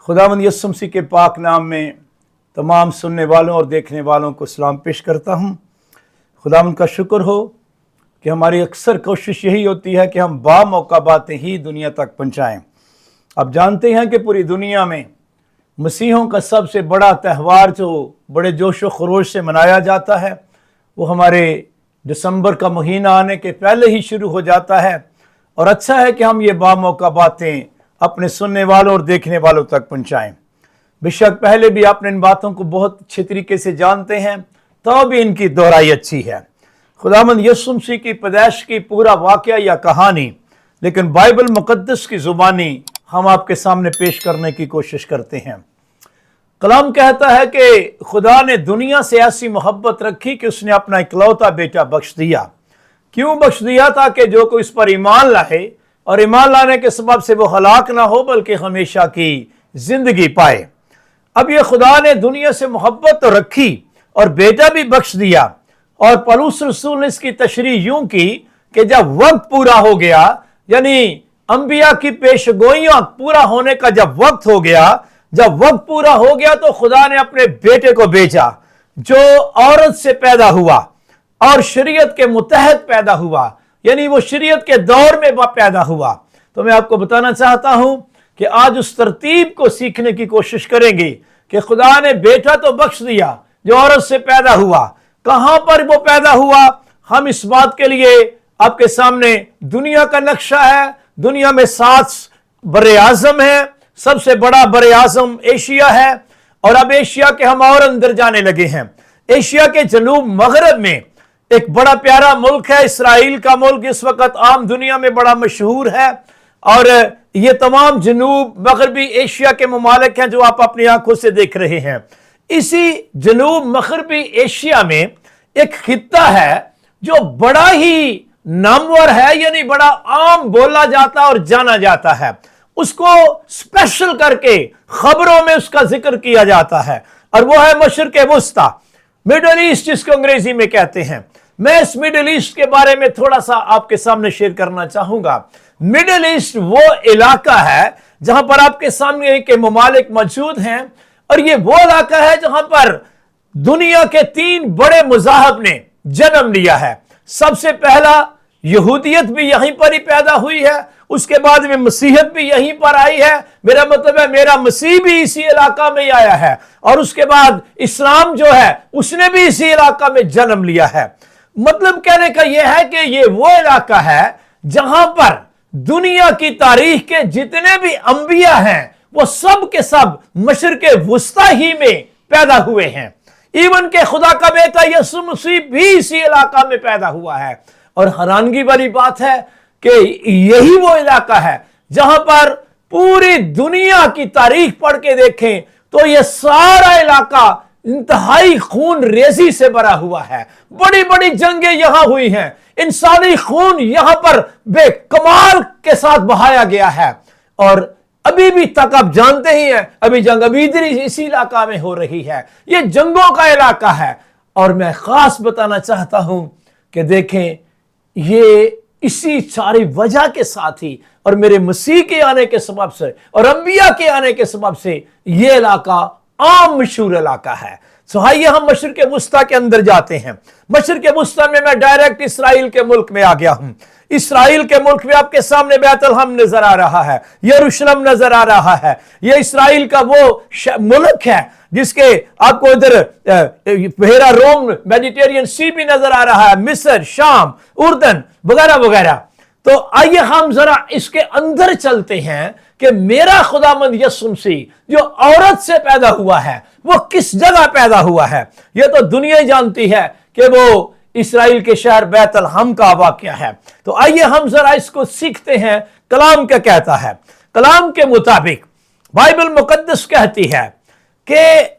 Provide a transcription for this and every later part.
खुदावंद यीशु मसीह के पाक नाम में तमाम सुनने वालों और देखने वालों को सलाम पेश करता हूँ। खुदावंद का शुक्र हो कि हमारी अक्सर कोशिश यही होती है कि हम बामौका बातें ही दुनिया तक पहुँचाएँ। आप जानते हैं कि पूरी दुनिया में मसीहों का सबसे बड़ा त्यौहार जो बड़े जोश व खरोश से मनाया जाता है वो हमारे दिसंबर का महीना आने के पहले ही शुरू हो जाता है। और अच्छा है कि हम ये बामौका बातें अपने सुनने वालों और देखने वालों तक पहुंचाएं। बेशक पहले भी आपने इन बातों को बहुत अच्छे तरीके से जानते हैं, तो भी इनकी दोहराई अच्छी है। खुदावंद यीशु मसीह की पैदाइश की पूरा वाकया या कहानी लेकिन बाइबल मुकद्दस की जुबानी हम आपके सामने पेश करने की कोशिश करते हैं। कलाम कहता है कि खुदा ने दुनिया से ऐसी मोहब्बत रखी कि उसने अपना इकलौता बेटा बख्श दिया। क्यों बख्श दिया? ताकि जो कोई इस पर ईमान लाए और ईमान लाने के सबब से वो हलाक ना हो बल्कि हमेशा की जिंदगी पाए। अब ये खुदा ने दुनिया से मोहब्बत तो रखी और बेटा भी बख्श दिया। और पौलुस रसूल ने इसकी तशरीह यूं की कि जब वक्त पूरा हो गया, यानी अंबिया की पेशगोइयां पूरा होने का जब वक्त हो गया, जब वक्त पूरा हो गया तो खुदा ने अपने बेटे को भेजा जो औरत से पैदा हुआ और शरीयत के मुतहत पैदा हुआ, यानी वो शरीयत के दौर में पैदा हुआ। तो मैं आपको बताना चाहता हूं कि आज उस तरतीब को सीखने की कोशिश करेंगे कि खुदा ने बेटा तो बख्श दिया जो औरत से पैदा हुआ। कहां पर वो पैदा हुआ? हम इस बात के लिए आपके सामने दुनिया का नक्शा है। दुनिया में 7 बरे आजम है। सबसे बड़ा बरे आजम एशिया है और अब एशिया के हम और अंदर जाने लगे हैं। एशिया के जनूब मगरब में एक बड़ा प्यारा मुल्क है इसराइल का मुल्क। इस वक्त आम दुनिया में बड़ा मशहूर है और ये तमाम जनूब मगरबी एशिया के ममालिक हैं जो आप अपनी आंखों से देख रहे हैं। इसी जनूब मगरबी एशिया में एक खित्ता है जो बड़ा ही नामवर है, यानी बड़ा आम बोला जाता और जाना जाता है। उसको स्पेशल करके खबरों में उसका जिक्र किया जाता है और वो है मशरिक वुस्ता, मिडल ईस्ट जिसको अंग्रेजी में कहते हैं। मैं इस मिडिल ईस्ट के बारे में थोड़ा सा आपके सामने शेयर करना चाहूंगा। मिडिल ईस्ट वो इलाका है जहां पर आपके सामने के ममालिक मौजूद हैं और ये वो इलाका है जहां पर दुनिया के 3 बड़े मज़ाहब ने जन्म लिया है। सबसे पहला यहूदियत भी यहीं पर ही पैदा हुई है, उसके बाद में मसीहत भी यहीं पर आई है। मेरा मतलब है मेरा मसीह भी इसी इलाका में आया है और उसके बाद इस्लाम जो है उसने भी इसी इलाका में जन्म लिया है। मतलब कहने का यह है कि ये वो इलाका है जहां पर दुनिया की तारीख के जितने भी अंबिया हैं वो सब के सब मशरिक वुस्ता ही में पैदा हुए हैं। इवन के खुदा का बेटा यीशु मसीह भी इसी इलाका में पैदा हुआ है। और हैरानगी वाली बात है कि यही वो इलाका है जहां पर पूरी दुनिया की तारीख पढ़ के देखें तो यह सारा इलाका इंतहाई खून रेजी से भरा हुआ है। बड़ी बड़ी जंगें यहां हुई हैं, इंसानी खून यहां पर बेकमाल के साथ बहाया गया है और अभी भी तक आप जानते ही हैं अभी जंग अभी इसी इलाका में हो रही है। यह जंगों का इलाका है और मैं खास बताना चाहता हूं कि देखें ये इसी सारी वजह के साथ ही और मेरे मसीह के आने के सबब से और अंबिया के आने के सबब से ये इलाका आम मशहूर इलाका है। सो आइए हम मशरिक वुस्ता के अंदर जाते हैं। मशरिक वुस्ता में मैं डायरेक्ट इसराइल के मुल्क में आ गया हूं। इसराइल के मुल्क में आपके सामने बैतलहम नजर आ रहा है, यरूशलेम नजर आ रहा है। यह इसराइल का वो मुल्क है जिसके आपको इधर बहरा रोम मेडिटेरियन सी भी नजर आ रहा है, मिस्र, शाम, उर्दन वगैरह वगैरह। तो आइए हम जरा इसके अंदर चलते हैं कि मेरा खुदामंद यीशु मसीह जो औरत से पैदा हुआ है वो किस जगह पैदा हुआ है। यह तो दुनिया ही जानती है कि वो इसराइल के शहर बैतलहम का वाकया है। तो आइए हम जरा इसको सीखते हैं। कलाम क्या कहता है? कलाम के मुताबिक बाइबल मुकद्दस कहती है कि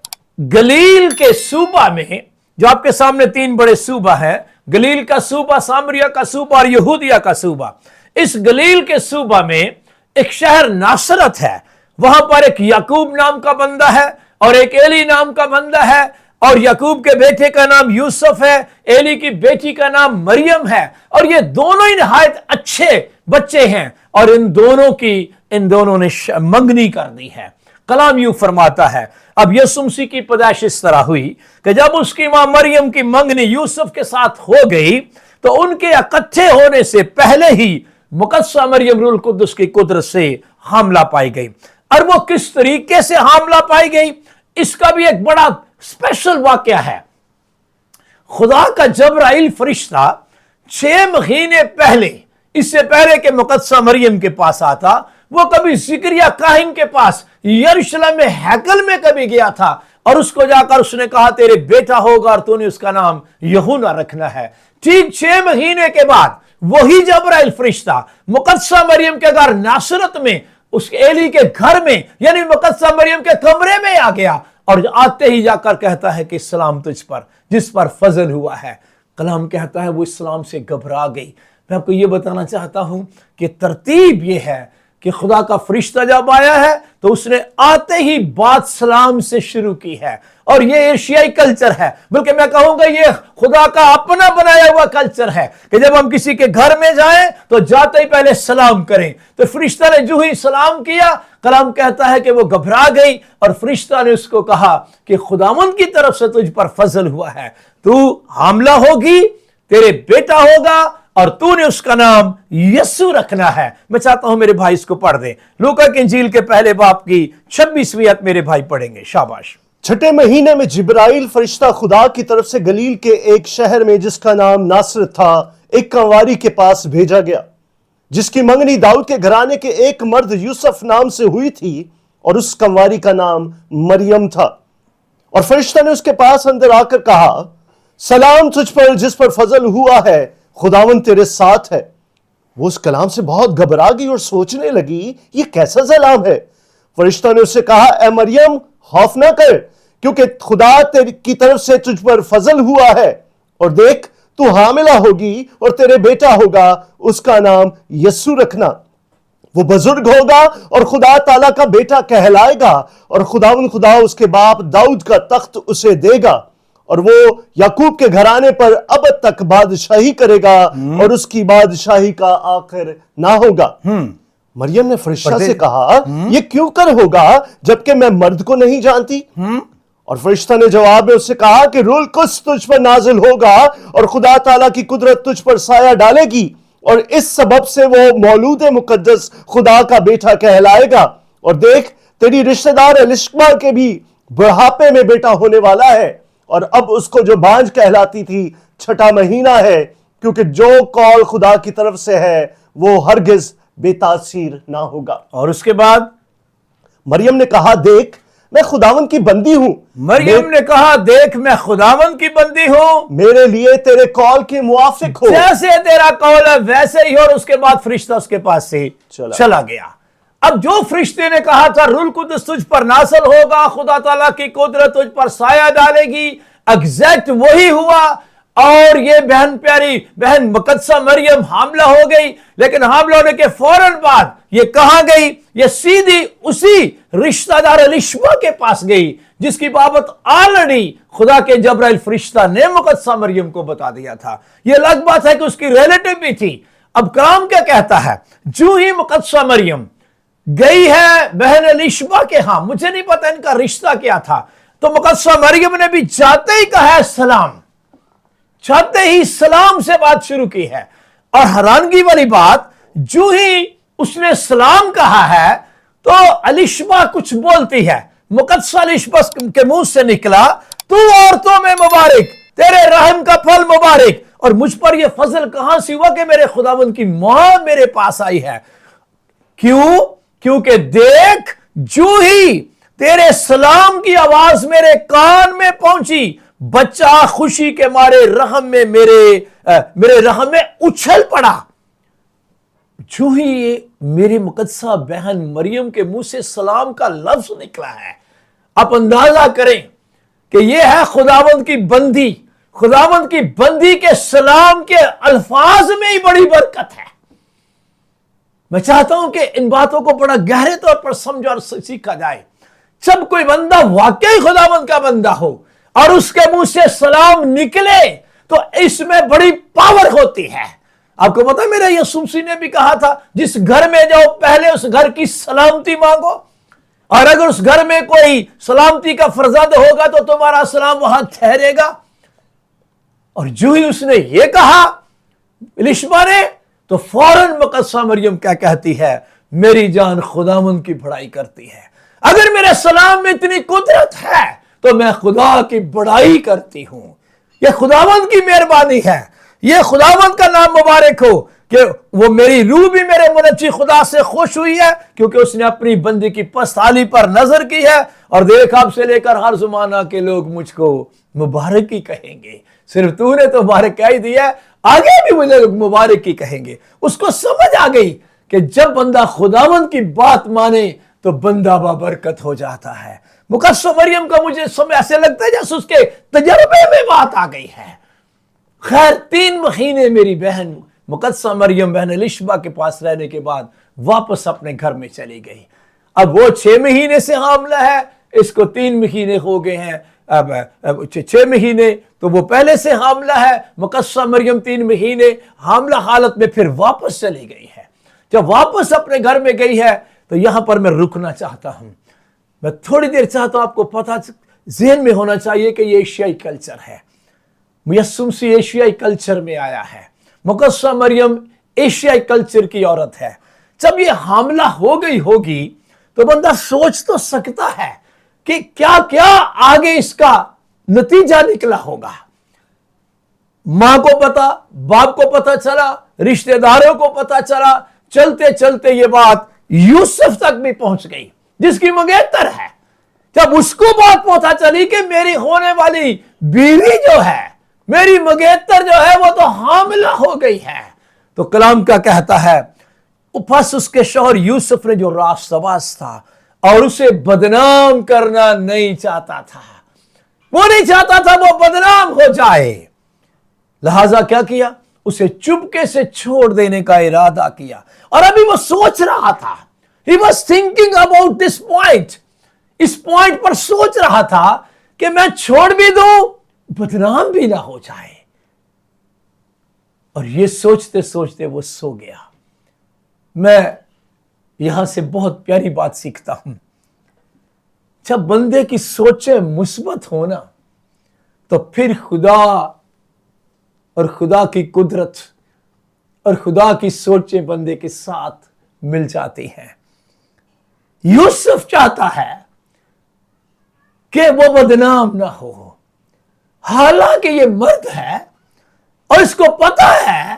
गलील के सूबा में, जो आपके सामने 3 बड़े सूबा है, गलील का सूबा, सामरिया का सूबा और यहूदिया का सूबा। इस गलील के सूबा में एक शहर नासरत है। वहां पर एक याकूब नाम का बंदा है और एक एली नाम का बंदा है और याकूब के बेटे का नाम यूसुफ है, एली की बेटी का नाम मरियम है और ये दोनों ही निहायत अच्छे बच्चे हैं और इन दोनों ने मंगनी कर दी है। کلام یوں فرماتا ہے، اب یسوع مسیح کی پیدائش اس طرح ہوئی کہ جب اس کی ماں مریم کی منگنی یوسف کے ساتھ ہو گئی تو ان کے اکٹھے ہونے سے پہلے ہی مقدسہ مریم روح القدس کی قدرت سے حاملہ پائی گئی۔ اور وہ کس طریقے سے حاملہ پائی گئی، اس کا بھی ایک بڑا اسپیشل واقعہ ہے۔ خدا کا جبرائیل فرشتہ 6 مہینے پہلے، اس سے پہلے کہ مقدسہ مریم کے پاس آتا، وہ کبھی زکریا کاہن کے پاس یروشلم میں ہیکل میں کبھی گیا تھا، اور اس کو جا کر اس نے کہا تیرے بیٹا ہوگا اور تو نے اس کا نام یہونا رکھنا ہے۔ ٹھیک 6 مہینے کے بعد وہی جبرائیل فرشتہ مقدسہ مریم کے گھر ناصرت میں، اس ایلی کے گھر میں، یعنی مقدسہ مریم کے کمرے میں آ گیا، اور آتے ہی جا کر کہتا ہے کہ سلام تجھ پر جس پر فضل ہوا ہے۔ کلام کہتا ہے وہ اسلام سے گھبرا گئی۔ میں آپ کو یہ بتانا چاہتا ہوں کہ ترتیب یہ ہے کہ خدا کا فرشتہ جب آیا ہے تو اس نے آتے ہی بات سلام سے شروع کی ہے، اور یہ ایشیائی کلچر ہے، بلکہ میں کہوں گا یہ خدا کا اپنا بنایا ہوا کلچر ہے کہ جب ہم کسی کے گھر میں جائیں تو جاتے ہی پہلے سلام کریں۔ تو فرشتہ نے جو ہی سلام کیا، کلام کہتا ہے کہ وہ گھبرا گئی، اور فرشتہ نے اس کو کہا کہ خداوند کی طرف سے تجھ پر فضل ہوا ہے، تو حاملہ ہوگی، تیرے بیٹا ہوگا، اور تو نے اس کا نام یسوع رکھنا ہے۔ میں چاہتا ہوں میرے بھائی اس کو پڑھ دیں، لوکا کی انجیل کے پہلے باب کی 26ویں آیت میرے بھائی پڑھیں گے، شاباش۔ 6 مہینے میں جبرائیل فرشتہ خدا کی طرف سے گلیل کے ایک شہر میں جس کا نام ناصرت تھا ایک کنواری کے پاس بھیجا گیا، جس کی منگنی داؤد کے گھرانے کے ایک مرد یوسف نام سے ہوئی تھی، اور اس کنواری کا نام مریم تھا۔ اور فرشتہ نے اس کے پاس اندر آ کر کہا، سلام تجھ پر جس پر فضل ہوا ہے، خداوند تیرے ساتھ ہے۔ وہ اس کلام سے بہت گھبرا گئی اور سوچنے لگی یہ کیسا سلام ہے۔ فرشتہ نے اس سے کہا، اے مریم خوف نہ کر، کیونکہ خدا کی طرف سے تجھ پر فضل ہوا ہے، اور دیکھ تو حاملہ ہوگی اور تیرے بیٹا ہوگا، اس کا نام یسوع رکھنا۔ وہ بزرگ ہوگا اور خدا تعالیٰ کا بیٹا کہلائے گا، اور خداوند خدا اس کے باپ داؤد کا تخت اسے دے گا، اور وہ یعقوب کے گھرانے پر ابد تک بادشاہی کرے گا، اور اس کی بادشاہی کا آخر نہ ہوگا۔ مریم نے فرشتہ سے کہا، یہ کیوں کر ہوگا جبکہ میں مرد کو نہیں جانتی؟ اور فرشتہ نے جواب میں اس سے کہا کہ روح القدس تجھ پر نازل ہوگا، اور خدا تعالیٰ کی قدرت تجھ پر سایہ ڈالے گی، اور اس سبب سے وہ مولود مقدس خدا کا بیٹا کہلائے گا۔ اور دیکھ تیری رشتہ دار الشبہ کے بھی بڑھاپے میں بیٹا ہونے والا ہے، اور اب اس کو جو بانجھ کہلاتی تھی 6واں مہینہ ہے، کیونکہ جو قول خدا کی طرف سے ہے وہ ہرگز بے تاثیر نہ ہوگا۔ اور اس کے بعد مریم نے کہا، دیکھ میں خداوند کی بندی ہوں۔ مریم نے کہا، دیکھ میں خداوند کی بندی ہوں، میرے لیے تیرے قول کے موافق ہو۔ جیسے تیرا قول ہے ویسے ہی۔ اور اس کے بعد فرشتہ اس کے پاس سے چلا گیا۔ اب جو فرشتے نے کہا تھا روح القدس تجھ پر نازل ہوگا، خدا تعالیٰ کی قدرت تجھ پر سایہ ڈالے گی، ایگزیکٹ وہی ہوا۔ اور یہ بہن پیاری بہن مقدسہ مریم حاملہ ہو گئی، لیکن حاملہ ہونے کے فوراً بعد یہ کہاں گئی؟ یہ سیدھی اسی رشتہ دار الشبہ کے پاس گئی، جس کی بابت آلریڈی خدا کے جبرائیل فرشتہ نے مقدسہ مریم کو بتا دیا تھا۔ یہ الگ بات ہے کہ اس کی ریلیٹو بھی تھی۔ اب کلام کیا کہتا ہے؟ جو ہی مقدسہ مریم گئی ہے بہن الشبہ کے ہاں، مجھے نہیں پتا ان کا رشتہ کیا تھا، تو مقدسہ مریم نے بھی جاتے ہی کہا ہے سلام، جاتے ہی سلام سے بات شروع کی ہے۔ اور حیرانگی والی بات، جو ہی اس نے سلام کہا ہے تو الشبہ کچھ بولتی ہے۔ مقدسہ الشبہ کے منہ سے نکلا، تو عورتوں میں مبارک، تیرے رحم کا پھل مبارک، اور مجھ پر یہ فضل کہاں سے ہوا کہ میرے خداوند کی ماں میرے پاس آئی ہے۔ کیوں؟ کیونکہ دیکھ جو ہی تیرے سلام کی آواز میرے کان میں پہنچی، بچہ خوشی کے مارے رحم میں میرے رحم میں اچھل پڑا۔ جو ہی میری مقدسہ بہن مریم کے منہ سے سلام کا لفظ نکلا ہے، آپ اندازہ کریں کہ یہ ہے خداوند کی بندی۔ خداوند کی بندی کے سلام کے الفاظ میں ہی بڑی برکت ہے۔ میں چاہتا ہوں کہ ان باتوں کو بڑا گہرے طور پر سمجھ اور سیکھا جائے۔ جب کوئی بندہ واقعی خداوند کا بندہ ہو اور اس کے منہ سے سلام نکلے تو اس میں بڑی پاور ہوتی ہے۔ آپ کو پتا ہے میرے یسوع مسیح نے بھی کہا تھا، جس گھر میں جاؤ پہلے اس گھر کی سلامتی مانگو۔ اور اگر اس گھر میں کوئی سلامتی کا فرزند ہوگا تو تمہارا سلام وہاں ٹھہرے گا. اور جو ہی اس نے یہ کہا الشبا نے، تو فوراً مقدسہ مریم کیا کہتی ہے؟ میری جان خداوند کی بڑائی کرتی ہے. اگر میرے سلام میں اتنی قدرت ہے تو میں خدا کی بڑائی کرتی ہوں. یہ خداوند کی مہربانی ہے. یہ خداوند کا نام مبارک ہو کہ وہ میری روح بھی میرے منجی خدا سے خوش ہوئی ہے، کیونکہ اس نے اپنی بندی کی پستالی پر نظر کی ہے. اور دیکھ اب سے لے کر ہر زمانہ کے لوگ مجھ کو مبارک ہی کہیں گے. صرف تو نے تو مبارک کہہ ہی دیا، آگے بھی مجھے لوگ مبارک ہی کہیں گے. اس کو سمجھ آ گئی کہ جب بندہ خداوند کی بات مانے تو بندہ بابرکت ہو جاتا ہے. مقدسہ مریم کا مجھے سمجھ ایسے لگتا ہے جیسے اس کے تجربے میں بات آ گئی ہے. خیر 3 مہینے میری بہن مقدسہ مریم بہن الشبا کے پاس رہنے کے بعد واپس اپنے گھر میں چلی گئی. اب وہ 6 مہینے سے حاملہ ہے، اس کو 3 مہینے ہو گئے ہیں. اب 6 مہینے تو وہ پہلے سے حاملہ ہے. مقدسہ مریم 3 مہینے حاملہ حالت میں پھر واپس چلی گئی ہے. جب واپس اپنے گھر میں گئی ہے تو یہاں پر میں رکنا چاہتا ہوں. میں تھوڑی دیر چاہتا ہوں، آپ کو پتہ ذہن میں ہونا چاہیے کہ یہ ایشیائی کلچر ہے. میسم سی ایشیائی کلچر میں آیا ہے. مقدسہ مریم ایشیائی کلچر کی عورت ہے. جب یہ حاملہ ہو گئی ہوگی تو بندہ سوچ تو سکتا ہے کہ کیا کیا آگے اس کا نتیجہ نکلا ہوگا. ماں کو پتا، باپ کو پتا چلا، رشتہ داروں کو پتا چلا، چلتے چلتے یہ بات یوسف تک بھی پہنچ گئی جس کی مگیتر ہے. جب اس کو بات پتا چلی کہ میری ہونے والی بیوی جو ہے، میری مگیتر جو ہے وہ تو حاملہ ہو گئی ہے، تو کلام کیا کہتا ہے؟ پس اس کے شوہر یوسف نے جو راست باز تھا اور اسے بدنام کرنا نہیں چاہتا تھا، وہ نہیں چاہتا تھا وہ بدنام ہو جائے، لہذا کیا کیا؟ اسے چپکے سے چھوڑ دینے کا ارادہ کیا. اور ابھی وہ سوچ رہا تھا، he was thinking about this point، اس پوائنٹ پر سوچ رہا تھا کہ میں چھوڑ بھی دوں، بدنام بھی نہ ہو جائے. اور یہ سوچتے سوچتے وہ سو گیا. میں یہاں سے بہت پیاری بات سیکھتا ہوں. جب بندے کی سوچیں مثبت ہونا تو پھر خدا اور خدا کی قدرت اور خدا کی سوچیں بندے کے ساتھ مل جاتی ہیں. یوسف چاہتا ہے کہ وہ بدنام نہ ہو، حالانکہ یہ مرد ہے اور اس کو پتا ہے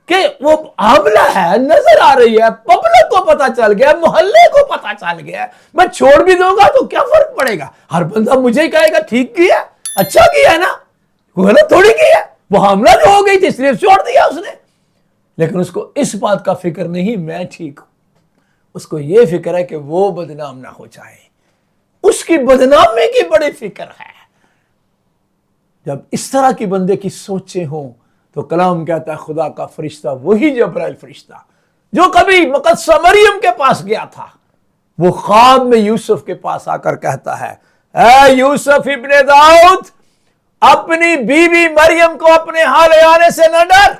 کہ وہ حاملہ ہے، نظر آ رہی ہے، پبلک کو پتا چل گیا، محلے کو پتا چل گیا. میں چھوڑ بھی دوں گا تو کیا فرق پڑے گا؟ ہر بندہ مجھے ہی کہے گا ٹھیک کیا، اچھا کیا ہے نا، غلط تھوڑی کیا. وہ حاملہ جو ہو گئی تھی اس لیے چھوڑ دیا اس نے. لیکن اس کو اس بات کا فکر نہیں میں ٹھیک ہوں، اس کو یہ فکر ہے کہ وہ بدنام نہ ہو جائے. اس کی بدنامی کی بڑی فکر ہے. جب اس طرح کی بندے کی سوچیں ہوں تو کلام کہتا ہے خدا کا فرشتہ، وہی جبرائیل فرشتہ جو کبھی مقدسہ مریم کے پاس گیا تھا، وہ خواب میں یوسف کے پاس آ کر کہتا ہے، اے یوسف ابن داؤد، اپنی بیوی مریم کو اپنے ہاں لے آنے سے نہ ڈر،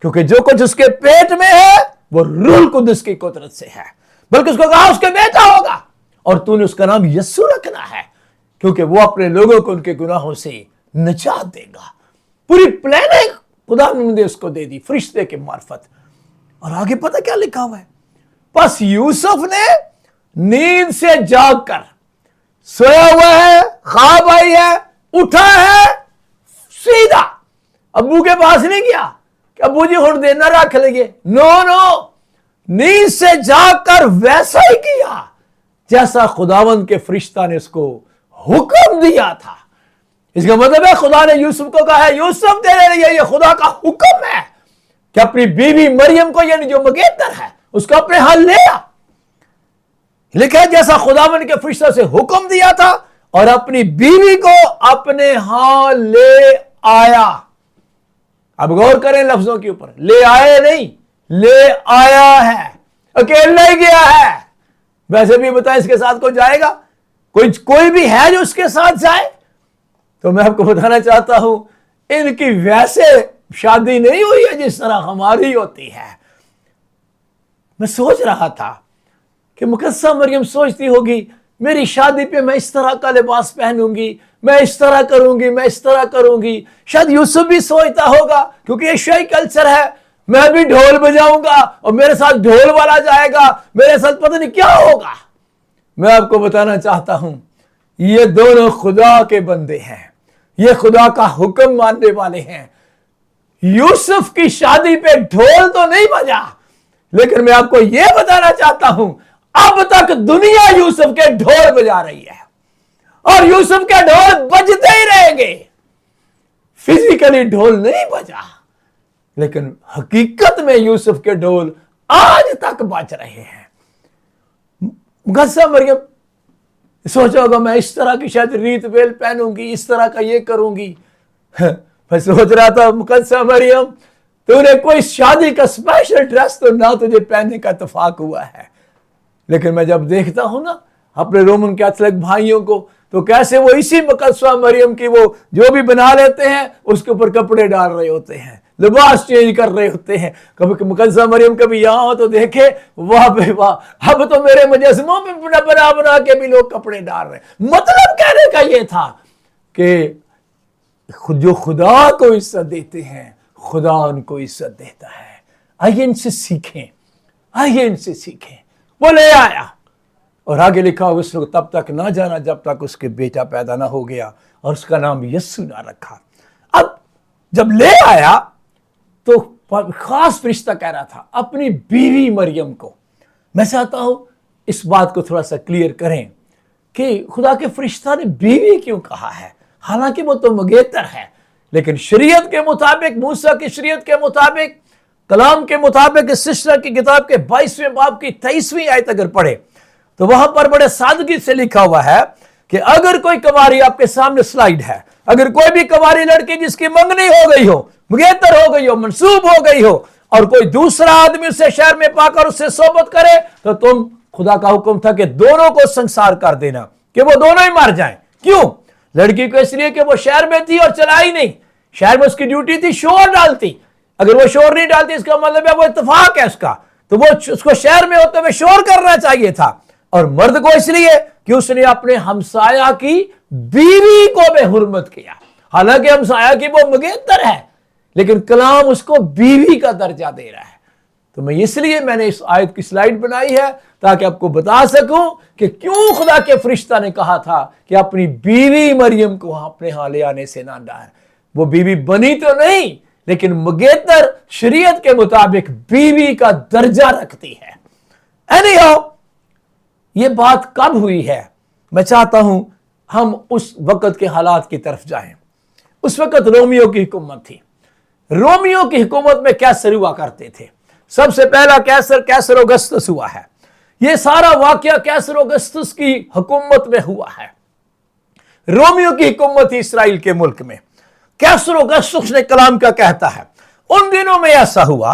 کیونکہ جو کچھ اس کے پیٹ میں ہے وہ روح القدس کی قدرت سے ہے. بلکہ اس کو کہا اس کے بیٹا ہوگا اور تو نے اس کا نام یسوع رکھنا ہے، کیونکہ وہ اپنے لوگوں کو ان کے گناہوں سے نجات دے گا. پوری پلاننگ خدا نے اس کو دے دی فرشتے کے معرفت. اور آگے پتہ کیا لکھا ہوا ہے؟ پس یوسف نے نیند سے جاگ کر، سویا ہوا ہے، خواب آئی ہے، اٹھا ہے، سیدھا ابو کے پاس نہیں گیا کہ ابو جی ہن دینا رکھ لیں. نو، نیند سے جاگ کر ویسا ہی کیا جیسا خداوند کے فرشتہ نے اس کو حکم دیا تھا. اس کا مطلب ہے خدا نے یوسف کو کہا ہے، یوسف تیرے لیے یہ خدا کا حکم ہے کہ اپنی بیوی مریم کو، یعنی جو مگیتر ہے، اس کو اپنے ہاں لے آ. لکھا جیسا خداوند کے فرشتہ سے حکم دیا تھا اور اپنی بیوی کو اپنے ہاں لے آیا. اب غور کریں لفظوں کے اوپر، لے آئے نہیں، لے آیا ہے. اکیلا ہی گیا ہے. ویسے بھی بتائیں اس کے ساتھ کوئی جائے گا؟ کوئی بھی ہے جو اس کے ساتھ جائے؟ تو میں آپ کو بتانا چاہتا ہوں ان کی ویسے شادی نہیں ہوئی ہے جس طرح ہماری ہوتی ہے. میں سوچ رہا تھا कि मुकद्दसा मरियम सोचती होगी मेरी शादी पे मैं इस तरह का लिबास पहनूंगी, मैं इस तरह करूंगी, मैं इस तरह करूंगी। शायद यूसुफ भी सोचता होगा, क्योंकि ये शाही कल्चर है, मैं भी ढोल बजाऊंगा और मेरे साथ ढोल वाला जाएगा, मेरे साथ पता नहीं क्या होगा। मैं आपको बताना चाहता हूं, ये दोनों खुदा के बंदे हैं, ये खुदा का हुक्म मानने वाले हैं। यूसुफ की शादी पे ढोल तो नहीं बजा, लेकिन मैं आपको यह बताना चाहता हूं, अब तक दुनिया यूसुफ के ढोल बजा रही है और यूसुफ के ढोल बजते ही रहेंगे। फिजिकली ढोल नहीं बजा, लेकिन हकीकत में यूसुफ के ढोल आज तक बज रहे हैं। मुकद्दसा मरियम सोचा होगा मैं इस तरह की शायद रीत वेल पहनूंगी, इस तरह का ये करूंगी। मैं सोच रहा था मुकद्दसा मरियम, तूने कोई शादी का स्पेशल ड्रेस तो ना तुझे पहनने का इत्तेफाक हुआ है। लेकिन मैं जब देखता हूं ना अपने रोमन कैथोलिक भाइयों को, तो कैसे वो इसी मुकद्दसा मरियम की वो जो भी बना लेते हैं उसके ऊपर कपड़े डाल रहे होते हैं, लिबास चेंज कर रहे होते हैं। कभी मुकद्दसा मरियम कभी यहां हो तो देखे, वाह बे वाह, अब तो मेरे मुजस्समों पे बना बना के भी लोग कपड़े डाल रहे हैं। मतलब कहने का ये था कि जो खुदा को इज्जत देते हैं, खुदा उनको इज्जत देता है। आइए इनसे सीखें, आइए इनसे सीखें। वो ले आया और आगे लिखा हो उसने तब तक ना जाना जब तक उसके बेटा पैदा ना हो गया और उसका नाम यस्सु ना रखा। अब जब ले आया तो खास फरिश्ता कह रहा था अपनी बीवी मरियम को। मैं चाहता हूं इस बात को थोड़ा सा क्लियर करें कि खुदा के फरिश्ता ने बीवी क्यों कहा है, हालांकि वो तो मंगेतर है, लेकिन शरीयत के मुताबिक, मूसा की शरीयत के मुताबिक, कलाम के मुताबिक, इस सिस्टर की किताब के 22वें बाब की 23वीं आयत अगर पढ़े तो वहां पर बड़े सादगी से लिखा हुआ है कि अगर कोई कुंवारी, आपके सामने स्लाइड है, अगर कोई भी कुंवारी लड़की जिसकी मंगनी हो गई हो, मुगेतर हो गई हो, मंसूब हो गई हो और कोई दूसरा आदमी उसे शहर में पाकर उससे सोबत करे, तो तुम, खुदा का हुक्म था कि दोनों को संसार कर देना, कि वो दोनों ही मर जाएं। क्यों? लड़की को इसलिए कि वो शहर में थी और चलाई नहीं, शहर में उसकी ड्यूटी थी शोर डालती। अगर वो शोर नहीं डालती इसका मतलब है वो इत्तेफाक है उसका, तो वो उसको शहर में होते हुए शोर करना चाहिए था। और मर्द को इसलिए कि उसने अपने हमसाया की बीवी को बेहुरमत किया, हालांकि हमसाया की वो मंगेतर है, लेकिन कलाम उसको बीवी का दर्जा दे रहा है। तो मैं इसलिए मैंने इस आयत की स्लाइड बनाई है ताकि आपको बता सकूं कि क्यों खुदा के फरिश्ता ने कहा था कि अपनी बीवी मरियम को अपने यहां ले आने से ना डर। वो बीवी बनी तो नहीं, लेकिन मंगेतर शरीयत के मुताबिक बीवी का दर्जा रखती है। एनीहाउ, ये बात कब हुई है? मैं चाहता हूं हम उस वक्त के हालात की तरफ जाएं। उस वक्त रोमियो की हुकूमत थी। रोमियो की हुकूमत में कैसर हुआ करते थे। सबसे पहला कैसर औगस्तुस हुआ है। यह सारा वाकया कैसर औगस्तुस की हुकूमत में हुआ है। रोमियो की हुकूमत थी इसराइल के मुल्क में। कैसर औगस्तुस ने कलाम का कहता है, उन दिनों में ऐसा हुआ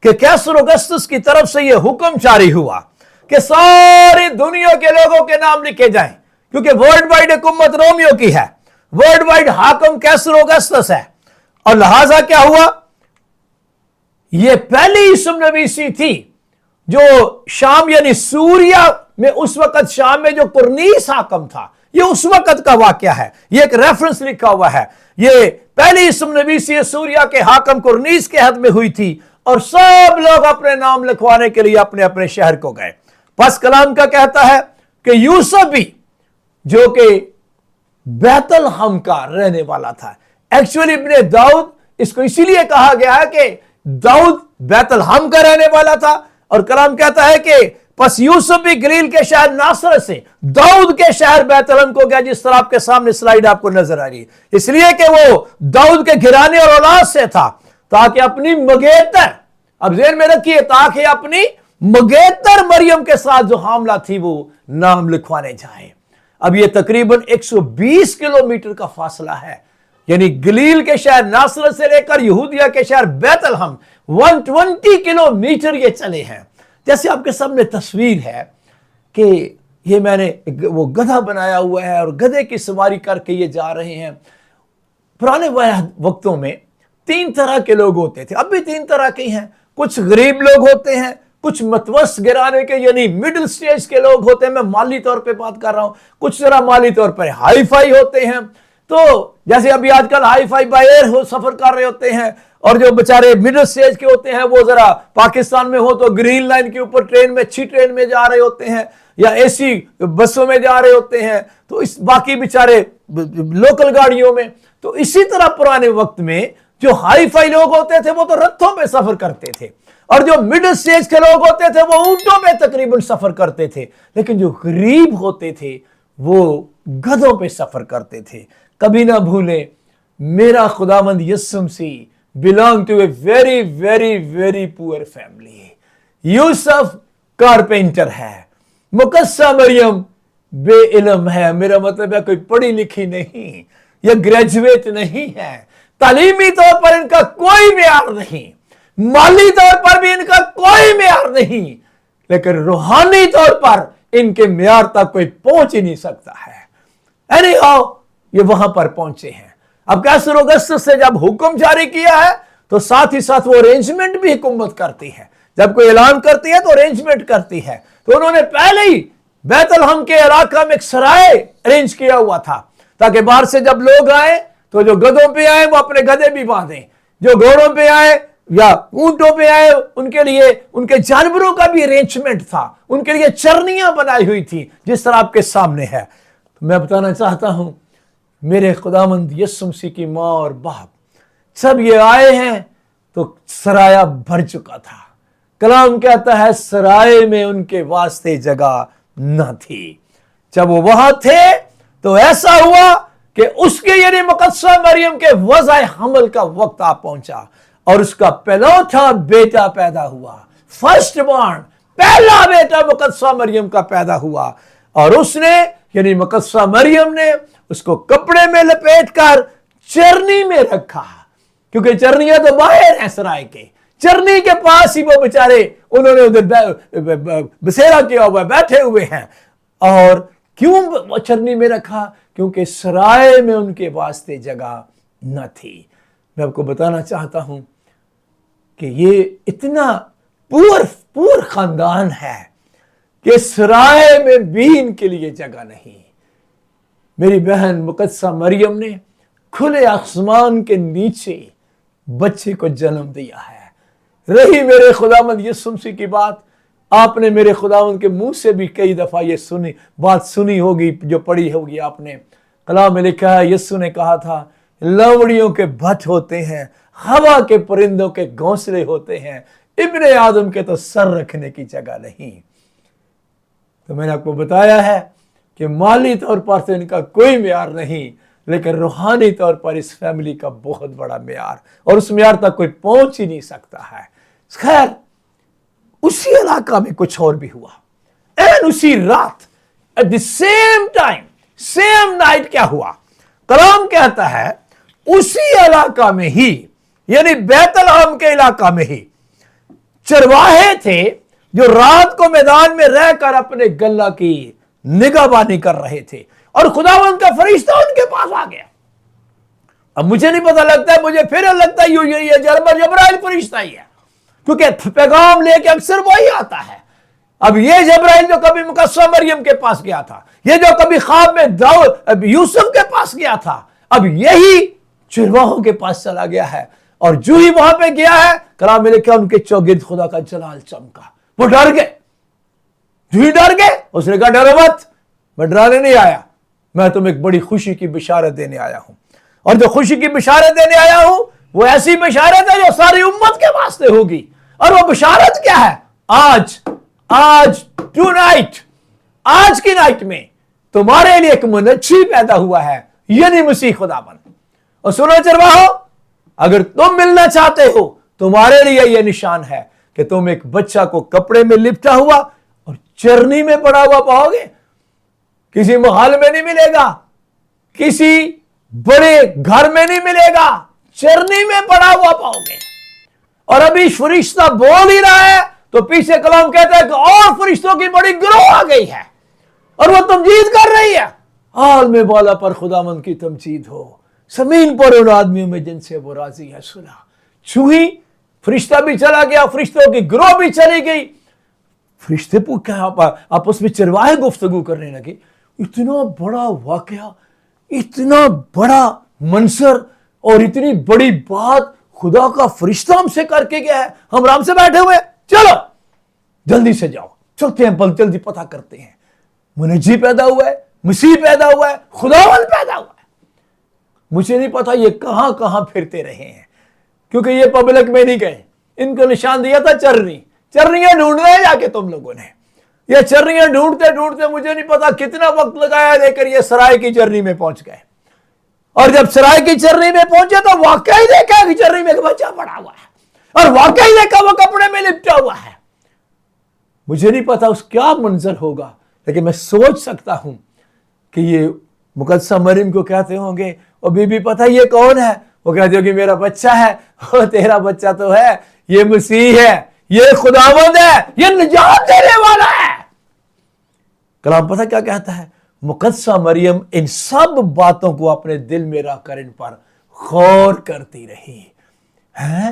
कि कैसर औगस्तुस की तरफ से यह हुक्म जारी हुआ कि सारी दुनिया के लोगों के नाम लिखे जाएं, क्योंकि वर्ल्ड वाइड हुकूमत रोमियो की है, वर्ल्ड वाइड हाकिम कैसर औगस्तुस है। और लिहाजा क्या हुआ, यह पहली ईसुमनवीसी थी जो शाम यानी सूरिया में, उस वक्त शाम में जो कुरनीस हाकिम था, यह उस वक्त का वाकया है। यह एक रेफरेंस लिखा हुआ है। यह पहली ईसुमनवीसी सूरिया के हाकिम कुरनीस के हद में हुई थी और सब लोग अपने नाम लिखवाने के लिए अपने अपने शहर को गए। बस कलाम का कहता है कि यूसुफ भी, जो कि बैतलहम का रहने वाला था, एक्चुअली इब्ने दाऊद, इसको इसीलिए कहा गया है कि दाऊद बैतलहम का रहने वाला था। और कलाम कहता है कि बस यूसुफ भी गलील के शहर नासरत से दाऊद के शहर बैतलहम को गया, जिस तरह आपके सामने स्लाइड आपको नजर आ रही है, इसलिए कि वो दाऊद के घराने और औलाद से था, ताकि अपनी मंगेतर, अब ज़हन में रखिए, ताकि अपनी मंगेतर मरियम के साथ जो हामला थी वो नाम लिखवाने जाए। अब ये तकरीबन 120 किलोमीटर का फासला है, यानी गलील के शहर नासरत से लेकर यहूदिया के शहर बैतलहम 120 किलोमीटर ये चले हैं। जैसे आपके सामने तस्वीर है कि ये मैंने वो गधा बनाया हुआ है और गधे की सवारी करके ये जा रहे हैं। पुराने वक्तों में 3 तरह के लोग होते थे, अब भी 3 तरह के हैं। कुछ गरीब लोग होते हैं, कुछ मतवस्त गिराने के यानी मिडिल स्टेज के लोग होते हैं, मैं माली तौर पे बात कर रहा हूं, कुछ जरा माली तौर पर हाई फाई होते हैं। तो जैसे अभी आजकल हाई फाई बाय एयर हो सफर कर रहे होते हैं, और जो बेचारे मिडिल स्टेज के होते हैं वो जरा पाकिस्तान में हो तो ग्रीन लाइन के ऊपर ट्रेन में, अच्छी ट्रेन में जा रहे होते हैं या एसी बसों में जा रहे होते हैं, तो इस बाकी बेचारे लोकल गाड़ियों में। तो इसी तरह पुराने वक्त में जो हाई फाई लोग होते थे वो तो रथों में सफर करते थे, और जो मिडिल स्टेज के लोग होते थे वो ऊंटों में तकरीबन सफर करते थे, लेकिन जो गरीब होते थे वो गधों पे सफर करते थे। कभी ना भूलें, मेरा खुदावंद यीशु मसीह belong to a very very very poor family। Yusuf carpenter है, मुकस्सा मरियम बेइल्म है। मेरा मतलब है कोई पढ़ी लिखी नहीं या ग्रेजुएट नहीं है, तालीमी तौर पर इनका कोई मेयार नहीं, माली तौर पर भी इनका कोई मेयार नहीं, लेकिन रूहानी तौर पर इनके मेयार तक कोई पहुंच ही नहीं सकता है। एनीहाउ ये वहां पर पहुंचे हैं। अब कैसर औगुस्तुस से जब हुक्म जारी किया है तो साथ ही साथ वो अरेंजमेंट भी हुकूमत करती है। जब कोई ऐलान करती है तो अरेंजमेंट करती है। तो उन्होंने पहले ही बैतलहम के इलाका में एक सराय अरेंज किया हुआ था, ताकि बाहर से जब लोग आए तो जो गधों पे आए वो अपने गधे भी बांधें, जो घोड़ों पे आए या ऊंटों पे आए उनके लिए उनके जानवरों का भी अरेंजमेंट था, उनके लिए चरनियां बनाई हुई थी जिस तरह आपके सामने है। तो मैं बताना चाहता हूं, मेरे खुदावंद यीशु मसीह की माँ और बाप सब ये आए हैं तो सराया भर चुका था। कलाम कहता है सराय में उनके वास्ते जगह न थी। जब वो वहां थे तो ऐसा हुआ कि उसके यानी मुकद्दसा मरियम के वज़ाए हमल का वक्त आ पहुंचा और उसका पहलौठा बेटा पैदा हुआ। फर्स्ट बॉर्न, पहला बेटा मुकद्दसा मरियम का पैदा हुआ, और उसने यानी मुकद्दसा मरियम ने उसको कपड़े में लपेटकर चरनी में रखा, क्योंकि चरनियां तो बाहर है सराय के, चरनी के पास ही वो बेचारे उन्होंने उधर बसेरा किया हुआ, बैठे हुए हैं। और क्यों चरनी में रखा? क्योंकि सराय में उनके वास्ते जगह न थी। मैं आपको बताना चाहता हूं कि ये इतना पूर खानदान है कि सराय में भी इनके लिए जगह नहीं। मेरी बहन मुकद्दसा मरियम ने खुले आसमान के नीचे बच्चे को जन्म दिया है। रही मेरे खुदावंद यीशु मसीह की बात, आपने मेरे खुदावंद के मुंह से भी कई दफा ये बात सुनी होगी, जो पढ़ी होगी आपने। कलाम में लिखा है, यीशु ने कहा था लवड़ियों के भट्ट होते हैं, हवा के परिंदों के घोंसले होते हैं, इब्ने आदम के तो सर रखने की जगह नहीं। तो मैंने आपको बताया है कि माली तौर पर तो इनका कोई मेयार नहीं, लेकिन रूहानी तौर पर इस फैमिली का बहुत बड़ा मेयार, और उस मेयार तक कोई पहुंच ही नहीं सकता है। खैर, उसी इलाका में कुछ और भी हुआ। एंड उसी रात at the same time, same night क्या हुआ? कलाम कहता है उसी इलाका में ही, यानी बैतलहम के इलाका में ही चरवाहे थे जो रात को मैदान में रहकर अपने गल्ला की निगाहबानी कर रहे थे, और खुदावंद का फरिश्ता उनके पास आ गया। अब मुझे नहीं पता लगता है, मुझे फिर लगता है ये जबराइल फरिश्ता ही है, क्योंकि पैगाम लेके अक्सर वही आता है। अब ये जबराइल जो कभी मुकद्दसा मरियम के पास गया था, ये जो कभी ख्वाब में दाऊद यूसुफ के पास गया था, अब यही चरवाहों के पास चला गया है। और जो ही वहां पे गया है, कलाम में लिखा उनके चौगिर्द खुदा का जलाल चमका। वो डर गए, जो ही डर गए। उसने कहा डरो मत, मैं डराने नहीं आया, मैं तुम्हें एक बड़ी खुशी की बिशारत देने आया हूं। और जो खुशी की बिशारत देने आया हूं वो ऐसी बिशारत है जो सारी उम्मत के वास्ते होगी। और वो बिशारत क्या है? आज टुनाइट, आज की नाइट में तुम्हारे लिए एक मुनच्छी पैदा हुआ है, यानी मसीह खुदाबंद। और सुनो चरवाहो, अगर तुम मिलना चाहते हो, तुम्हारे लिए यह निशान है कि तुम एक बच्चा को कपड़े में लिपटा हुआ और चरनी में पड़ा हुआ पाओगे। किसी महल में नहीं मिलेगा, किसी बड़े घर में नहीं मिलेगा, चरनी में पड़ा हुआ पाओगे। और अभी फरिश्ता बोल ही रहा है तो पीछे कलाम कहता है कि और फरिश्तों की बड़ी गिरोह आ गई है और वो तमजीद कर रही है। आलम बाला पर खुदामंद की तमजीद हो, जमीन पर उन आदमियों में जिनसे वो राजी है सुना। छुई, फरिश्ता भी चला गया, फरिश्तों की गिरोह भी चली गई। फरिश्ते क्या आपस में चरवाहे गुफ्तगू करने लगे। इतना बड़ा वाकया, इतना बड़ा मंजर और इतनी बड़ी बात खुदा का फरिश्ता हमसे करके गया है। हम आराम से बैठे हुए, चलो जल्दी से जाओ, चलते हैं, बल जल्दी पता करते हैं। मुनज्जी पैदा हुआ है, मसीह पैदा हुआ है, खुदावंद पैदा हुआ है। मुझे नहीं पता ये कहां कहां फिरते रहे हैं, क्योंकि ये पब्लिक में नहीं गए। इनको निशान दिया था चर्रियां ढूंढना है जाके तुम लोगों ने। ये चर्रियां ढूंढते ढूंढते मुझे नहीं पता कितना वक्त लगाया, लेकर ये सराय की चर्री में पहुंच गए। और जब सराय की चर्री में पहुंचे तो वाकई देखा कि चर्री में एक बच्चा पड़ा हुआ है, और वाकई देखा वो कपड़े में लिपटा हुआ है। मुझे नहीं पता उस क्या मंजर होगा, लेकिन मैं सोच सकता हूं कि ये मुकद्दसा मरियम को कहते होंगे, और बीबी पता ये कौन है? वो कहते हो कि मेरा बच्चा है। ओ तेरा बच्चा तो है, ये मसीह है, ये खुदावंद है, ये निजात देने वाला है। कलाम पता क्या कहता है? मुकद्दसा मरियम इन सब बातों को अपने दिल में रखकर इन पर गौर करती रही है।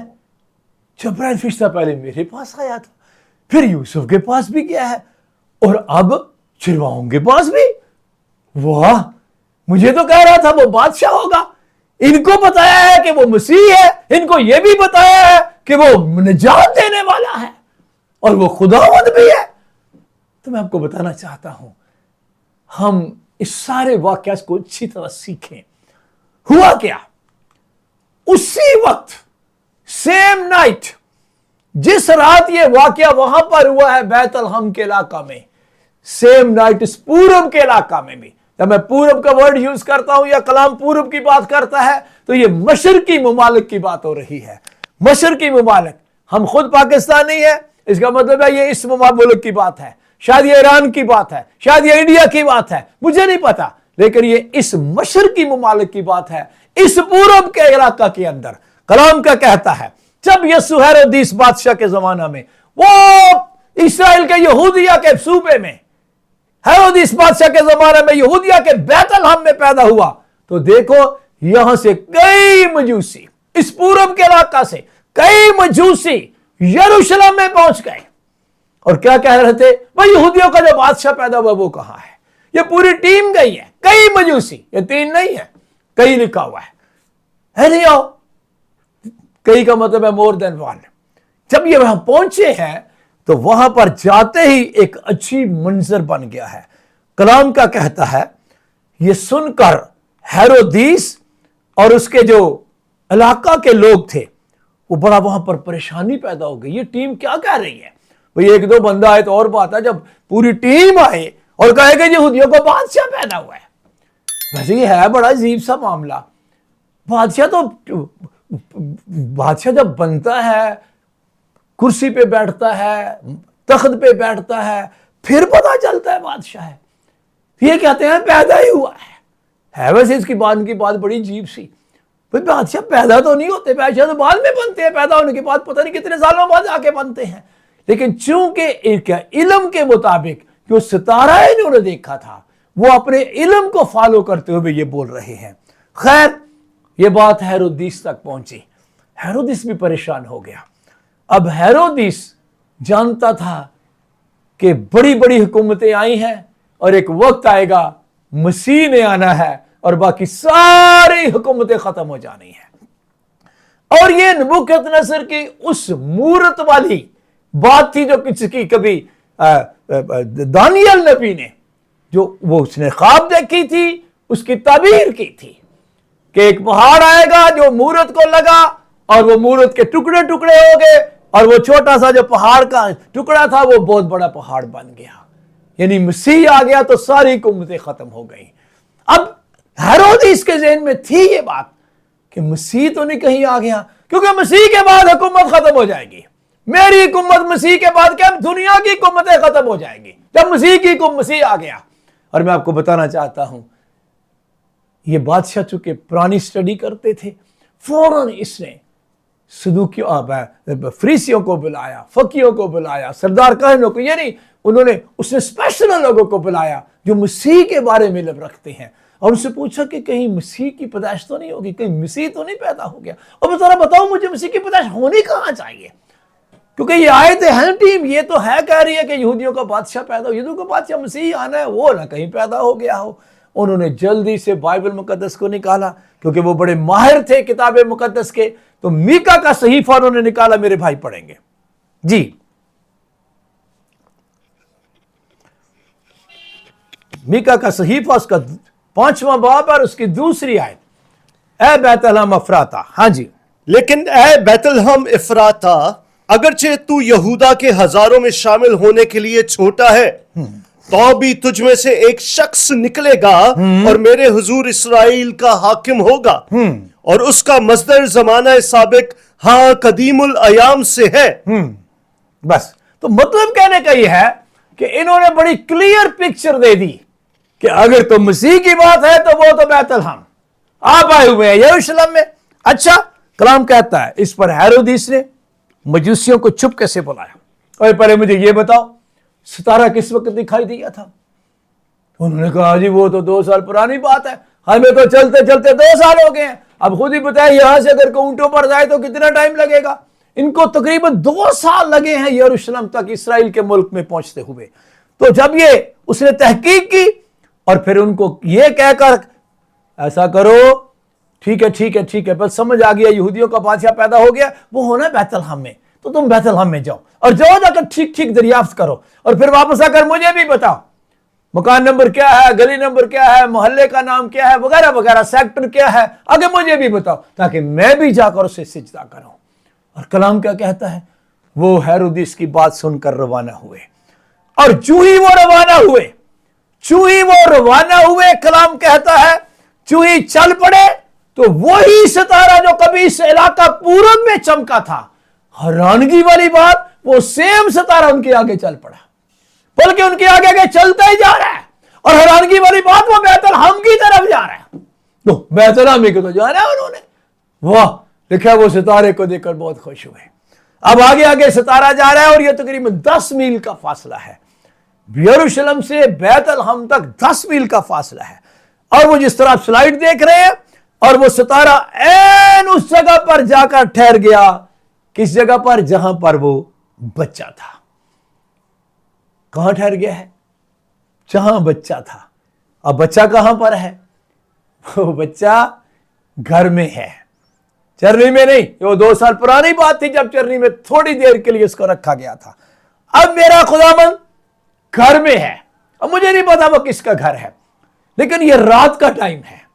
जिब्राइल फरिश्ता पहले मेरे पास आया था, फिर यूसुफ के पास भी गया है, और अब चिरवाओं के पास भी। वाह, मुझे तो कह रहा था वो बादशाह होगा, इनको बताया है कि वो मसीह है, इनको ये भी बताया है कि वो निजात देने वाला है, और वो खुदावंद भी है। तो मैं आपको बताना चाहता हूं, हम इस सारे वाक्य को अच्छी तरह सीखें। हुआ क्या? उसी वक्त, सेम नाइट, जिस रात ये वाकया वहां पर हुआ है बैतलहम के इलाका में, सेम नाइट इस पूरब के इलाका में भी। जब मैं पूरब का वर्ड यूज करता हूं या कलाम पूरब की बात करता है, तो ये मशरकी ममालिक की बात हो रही है। मशरकी ममालिक, हम खुद पाकिस्तान नहीं है, इसका मतलब है ये इस मुल्क की बात है, शायद ये ईरान की बात है, शायद ये इंडिया की बात है, मुझे नहीं पता, लेकिन ये इस मशरकी ममालिक की बात है, इस पूरब के इलाका के अंदर। कलाम का कहता है, जब यीशु हेरोदिस बादशाह के जमाना में, वो इस्राएल के यहूदिया के सूबे में, हेरोदिस बादशाह के जमाने में यहूदिया के बैतलहम में पैदा हुआ, तो देखो यहां से कई मजूसी, इस पूरब के इलाका से कई मजूसी यरूशलेम में पहुंच गए, और क्या कह रहे थे? भाई यहूदियों का जो बादशाह पैदा हुआ वो कहां है? ये पूरी टीम गई है, कई मजूसी, ये तीन नहीं है, कई लिखा हुआ है नहीं? आओ, कई का मतलब है मोर देन वन। जब ये वहां पहुंचे हैं, तो वहां पर जाते ही एक अच्छी मंजर बन गया है। कलाम का कहता है, ये सुनकर हेरोदिस और उसके जो इलाका के लोग थे, वो बड़ा वहां पर परेशानी पैदा हो गई। ये टीम क्या कह रही है? भाई एक दो बंदा आए तो और बात है, जब पूरी टीम आए और कहे कि यहूदियों को बादशाह पैदा हुआ है। वैसे ये है बड़ा अजीब सा मामला। बादशाह जब बनता है, कुर्सी पे बैठता है, तख्त पे बैठता है, फिर पता चलता है बादशाह है। ये कहते हैं पैदा ही हुआ है। वैसे इसकी बात की बात बड़ी अजीब सी। भाई बादशाह पैदा तो नहीं होते, बादशाह तो बाद में बनते हैं, पैदा होने के बाद पता नहीं कितने सालों बाद आके बनते हैं। लेकिन चूंकि एक इल्म के मुताबिक जो सितारा इन्होंने देखा था, वो अपने इल्म को फॉलो करते हुए ये बोल रहे हैं। खैर, ये बात हेरोदिस तक पहुंची, हेरोदिस भी परेशान हो गया। अब हेरोदिस जानता था कि बड़ी बड़ी हुकूमतें आई हैं, और एक वक्त आएगा मसीह ने आना है, और बाकी सारी हुकूमतें खत्म हो जानी है। और ये नबूकदनेस्सर की उस मूरत वाली बात थी जो किसी कभी दानियल नबी ने, जो वो उसने ख्वाब देखी थी, उसकी ताबीर की थी कि एक पहाड़ आएगा जो मूरत को लगा, और वो मूरत के टुकड़े टुकड़े हो गए, और वो छोटा सा जो पहाड़ का टुकड़ा था वो बहुत बड़ा पहाड़ बन गया। यानी मसीह आ गया तो सारी हुकूमतें खत्म हो गई। अब हेरोदिस के ज़हन में थी ये बात कि मसीह तो नहीं कहीं आ गया, क्योंकि मसीह के बाद हुकूमत खत्म हो जाएगी। मेरी हुकूमत मसीह के बाद क्या, दुनिया की हुकूमतें खत्म हो जाएंगी जब मसीह आ गया। और मैं आपको बताना चाहता हूं, ये बादशाह चूंकि पुरानी स्टडी करते थे, फौरन इसने सदूकियों फरीसियों को बुलाया, फकीयों को बुलाया, सरदार कहनों को, यानी उसने स्पेशल लोगों को बुलाया जो मसीह के बारे में लब रखते हैं, और उससे पूछा कि कहीं मसीह की पैदाइश तो नहीं होगी, कहीं मसीह तो नहीं पैदा हो गया, और बताओ मुझे मसीह की पैदाइश होनी कहां चाहिए। क्योंकि ये आयतें हैं टीम, ये तो है कह रही है कि यहूदियों का बादशाह पैदा हो, यहूदियों का बादशाह मसीह आना है, वो ना कहीं पैदा हो गया हो। उन्होंने जल्दी से बाइबल मुकद्दस को निकाला, क्योंकि वो बड़े माहिर थे किताब मुकद्दस के। तो मीका का सहीफा उन्होंने निकाला, मेरे भाई पढ़ेंगे जी। मीका का सहीफा, उसका 5वां बाब और उसकी दूसरी आयत, ए बैतलहम अफराता। हाँ जी। लेकिन ए बैतलहम इफराता, अगरचे तू यहूदा के हजारों में शामिल होने के लिए छोटा है, तो भी तुझ में से एक शख्स निकलेगा और मेरे हुजूर इसराइल का हाकिम होगा, और उसका मजदर जमाना साबिक हाँ कदीमुल अयाम से है। बस, तो मतलब कहने का यह है कि इन्होंने बड़ी क्लियर पिक्चर दे दी कि अगर तो मसीह की बात है तो वो तो बैतलहम आप आए हुए हैं यरूशलेम में। अच्छा, कलाम कहता है इस पर हेरोदिस ने मजूसियों को चुप कैसे बुलाया। और पहले मुझे ये बताओ, सितारा किस वक्त दिखाई दिया था? उन्होंने कहा जी वो तो 2 साल पुरानी बात है, हमें तो चलते चलते 2 साल हो गए हैं। अब खुद ही बताए यहां से अगर ऊंटों पर जाए तो कितना टाइम लगेगा। इनको तकरीबन 2 साल लगे हैं यरूशलेम तक इसराइल के मुल्क में पहुंचते हुए। तो जब ये उसने तहकीक की और फिर उनको ये कहकर ऐसा करो, ठीक है ठीक है ठीक है, बस समझ आ गया यहूदियों का बादशाह पैदा हो गया, वो होना बैतलहम में, तो तुम बैतलहम में जाओ और जाओ जाकर ठीक ठीक दरियाफ्त करो और फिर वापस आकर मुझे भी बताओ मकान नंबर क्या है, गली नंबर क्या है, मोहल्ले का नाम क्या है, वगैरह वगैरह, सेक्टर क्या है, आगे मुझे भी बताओ ताकि मैं भी जाकर उसे सिजदा करूं। और कलाम क्या कहता है, वो हेरोदिस की बात सुनकर रवाना हुए और चू ही वो रवाना हुए, कलाम कहता है चू ही चल पड़े तो वही सितारा जो कभी इस इलाका पूरब में चमका था, हैरानगी वाली बात, वो सेम सितारा उनके आगे चल पड़ा, बल्कि उनके आगे आगे चलता ही जा रहा है। और हैरानगी वाली बात, वो बैतलहम की तरफ जा रहा है। तो बैतलहम ही को तो जाना है उन्होंने। वाह, लिखा वो सितारे को देखकर बहुत खुश हुए। अब आगे आगे सितारा जा रहा है और यह तकरीबन 10 मील का फासला है, यरूशलेम से बैतलहम तक 10 मील का फासला है। और वो जिस तरह आप स्लाइड देख रहे हैं, और वो सितारा ऐन उस जगह पर जाकर ठहर गया, किस जगह पर, जहां पर वो बच्चा था। कहां ठहर गया है? जहां बच्चा था। अब बच्चा कहां पर है? वो बच्चा घर में है, चरनी में नहीं। वो 2 साल पुरानी बात थी जब चरनी में थोड़ी देर के लिए उसको रखा गया था। अब मेरा खुदाबंद घर में है। अब मुझे नहीं पता वो किसका घर है, लेकिन ये रात का टाइम है।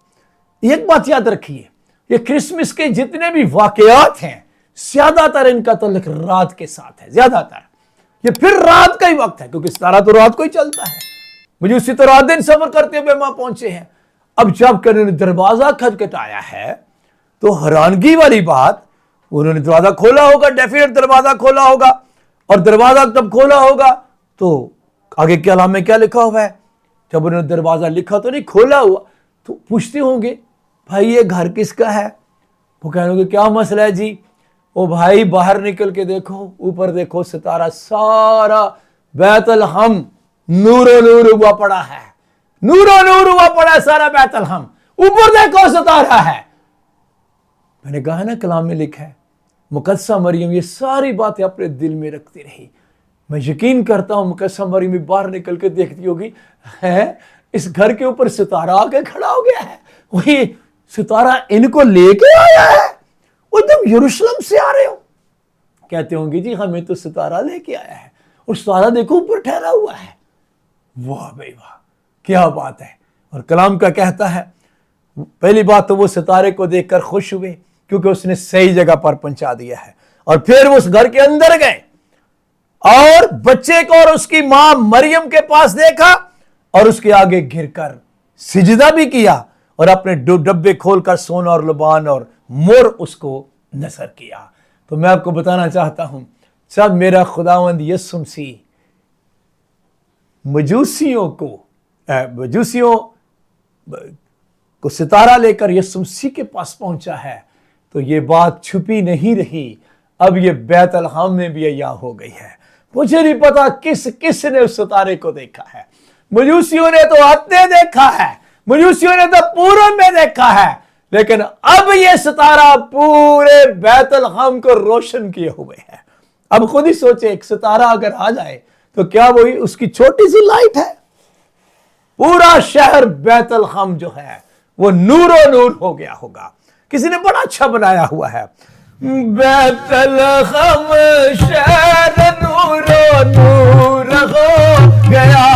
एक बात याद रखिए, ये क्रिसमस के जितने भी वाकयात हैं ज्यादातर इनका ताल्लुक रात के साथ है। ज्यादातर ये फिर रात का ही वक्त है, क्योंकि सितारा तो रात को ही चलता है। मुझे उसी तो रात दिन सफर करते हुए वहां पहुंचे हैं। अब जब उन्होंने दरवाजा खटखटाया है तो हैरानगी वाली बात, उन्होंने दरवाजा खोला होगा, डेफिनेट दरवाजा खोला होगा। और दरवाजा जब खोला होगा तो आगे के कलाम में क्या लिखा हुआ है? जब उन्होंने दरवाजा लिखा तो नहीं, खोला हुआ, तो पूछते होंगे भाई ये घर किसका है? वो कहेंगे क्या मसला है जी? ओ भाई बाहर निकल के देखो, ऊपर देखो, सितारा सारा बैतलहम नूरो नूर हुआ पड़ा है, नूरो नूर हुआ पड़ा है सारा बैतलहम। ऊपर देखो सितारा है। मैंने कहा ना कलाम में लिखा है, मुकद्दसा मरियम ये सारी बातें अपने दिल में रखती रही। मैं यकीन करता हूं मुकद्दसा मरियम बाहर निकल के देखती होगी, है इस घर के ऊपर सितारा आके खड़ा हो गया है, वही सितारा इनको लेके आया है, वो तुम यरूशलेम से आ रहे हो। कहते होंगे जी हमें तो सितारा लेके आया है, और सितारा देखो ऊपर ठहरा हुआ है। वाह भाई वाह, क्या बात है। और कलाम का कहता है, पहली बात तो वो सितारे को देखकर खुश हुए क्योंकि उसने सही जगह पर पहुंचा दिया है। और फिर वो उस घर के अंदर गए और बच्चे को और उसकी मां मरियम के पास देखा और उसके आगे गिरकर सिजदा भी किया और अपने डब्बे खोलकर सोना और लुबान और मोर उसको नजर किया। तो मैं आपको बताना चाहता हूं, जब मेरा खुदावंद यीशु मसीह मजूसियों को सितारा लेकर यीशु मसीह के पास पहुंचा है, तो ये बात छुपी नहीं रही। अब ये बैतलहम में भी यहां हो गई है। मुझे नहीं पता किस ने उस सितारे को देखा है। मजूसियों ने तो अपने देखा है, मजूसियों ने तो पूरब में देखा है, लेकिन अब ये सितारा पूरे बैतलहम को रोशन किए हुए है। اب خود ہی سوچے ایک ستارہ اگر آ جائے تو کیا وہی اس کی چھوٹی سی لائٹ ہے؟ پورا شہر بیت الخم جو ہے وہ نور و نور ہو گیا ہوگا. کسی نے بڑا اچھا بنایا ہوا ہے، بیت الخم شہر نور و نور ہو گیا،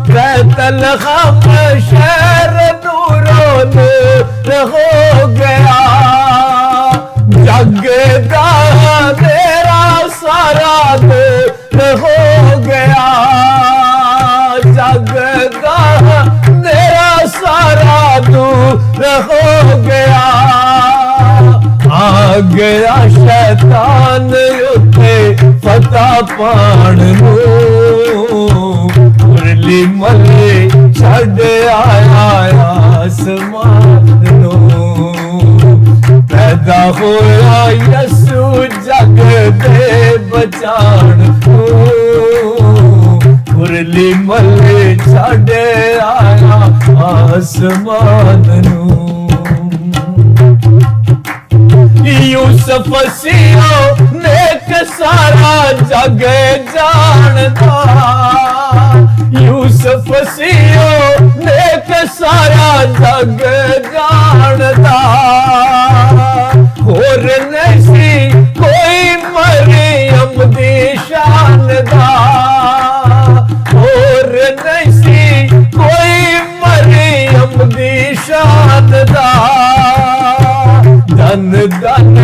بیت الخم شہر نور و نور ہو گیا، جگ کا تیرا سارا دور ہو گیا، جگ کا تیرا سارا دور ہو گیا، آ گیا شیطان اتے فتح پان نو، مرلی ملے چھڈ آیا آسمان نو، پیدا ہویا یسو جگ دے بچان نو، مرلی ملے چھڈ آیا آسمان نو. یوسف سیو نیک سارا جگ جاندا، یوسف سیو نیک سارا جگ جاندا، اور نہیں سی کوئی مریم دی شان دا، اور نہیں سی کوئی مریم دی شان دا، دن دن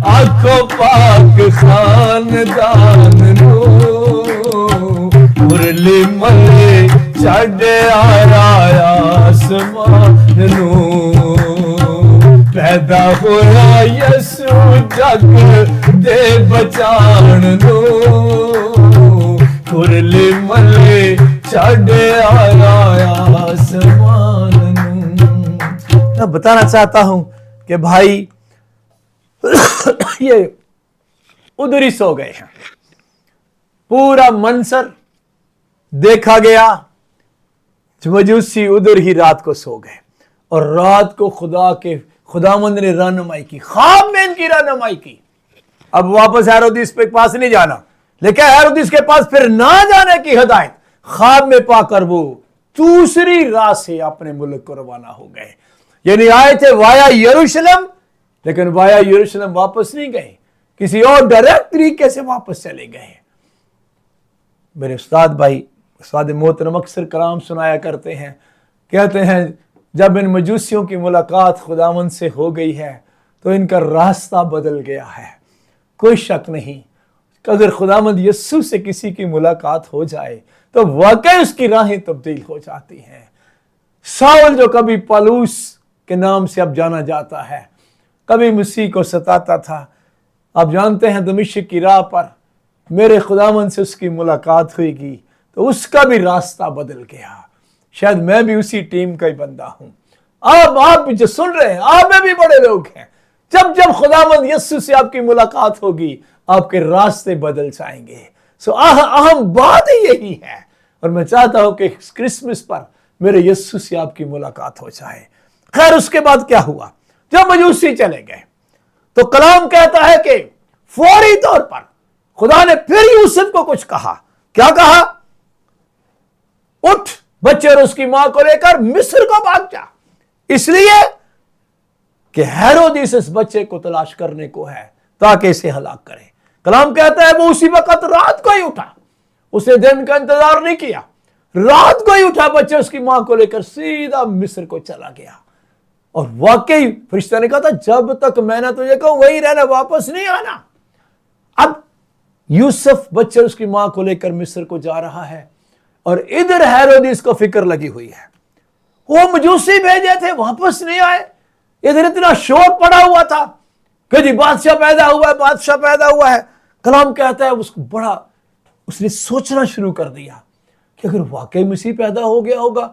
آنکھوں پاک خاندان نو، مرلی ملے چھڈ آیا آسمان نو، پیدا ہویا یسو جگ دے بچان نو، مرلی ملے چھڈ آیا آسمان نو. میں بتانا چاہتا ہوں کہ بھائی یہ ادھر ہی سو گئے ہیں. پورا منظر دیکھا گیا، مجوسی ادھر ہی رات کو سو گئے، اور رات کو خداوند نے رہنمائی کی، خواب میں ان کی رہنمائی کی. اب واپس ہیرودیس کے پاس نہیں جانا، لیکن ہیرودیس کے پاس پھر نہ جانے کی ہدایت خواب میں پا کر وہ دوسری راہ سے اپنے ملک کو روانہ ہو گئے. یعنی آئے تھے وایا یروشلم، لیکن وایا یروشلم واپس نہیں گئے، کسی اور ڈائریکٹ طریقے سے واپس چلے گئے. میرے استاد بھائی، استاد محترم اکثر کلام سنایا کرتے ہیں، کہتے ہیں جب ان مجوسیوں کی ملاقات خداوند سے ہو گئی ہے تو ان کا راستہ بدل گیا ہے. کوئی شک نہیں کہ اگر خداوند یسوع سے کسی کی ملاقات ہو جائے تو واقعی اس کی راہیں تبدیل ہو جاتی ہیں. ساؤل جو کبھی پالوس کے نام سے اب جانا جاتا ہے، کبھی مسیح کو ستاتا تھا، آپ جانتے ہیں دمشق کی راہ پر میرے خداوند سے اس کی ملاقات ہوئی گی تو اس کا بھی راستہ بدل گیا. شاید میں بھی اسی ٹیم کا ہی بندہ ہوں. آپ بھی جو سن رہے ہیں، آپ میں بھی بڑے لوگ ہیں. جب خداوند یسوع سے آپ کی ملاقات ہوگی آپ کے راستے بدل جائیں گے. اہم بات یہی ہے، اور میں چاہتا ہوں کہ کرسمس پر میرے یسوع سے آپ کی ملاقات ہو جائے. خیر اس کے بعد کیا ہوا؟ جب مجوسی چلے گئے تو کلام کہتا ہے کہ فوری طور پر خدا نے پھر یوسف کو کچھ کہا. کیا کہا؟ اٹھ بچے اور اس کی ماں کو لے کر مصر کو بھاگ جا، اس لیے کہ ہیرودیس اس بچے کو تلاش کرنے کو ہے تاکہ اسے ہلاک کرے. کلام کہتا ہے وہ اسی وقت رات کو ہی اٹھا، اسے دن کا انتظار نہیں کیا، رات کو ہی اٹھا، بچے اس کی ماں کو لے کر سیدھا مصر کو چلا گیا. اور واقعی فرشتہ نے کہا تھا جب تک میں نہ تجھے کہوں وہی رہنا، واپس نہیں آنا. اب یوسف بچے اس کی ماں کو لے کر مصر کو جا رہا ہے، اور ادھر ہیرودیس کو فکر لگی ہوئی ہے. وہ مجوسی بھیجے تھے، واپس نہیں آئے. ادھر اتنا شور پڑا ہوا تھا کہ جی بادشاہ پیدا ہوا ہے، بادشاہ پیدا ہوا ہے. کلام کہتا ہے اس نے سوچنا شروع کر دیا کہ اگر واقعی مسیح پیدا ہو گیا ہوگا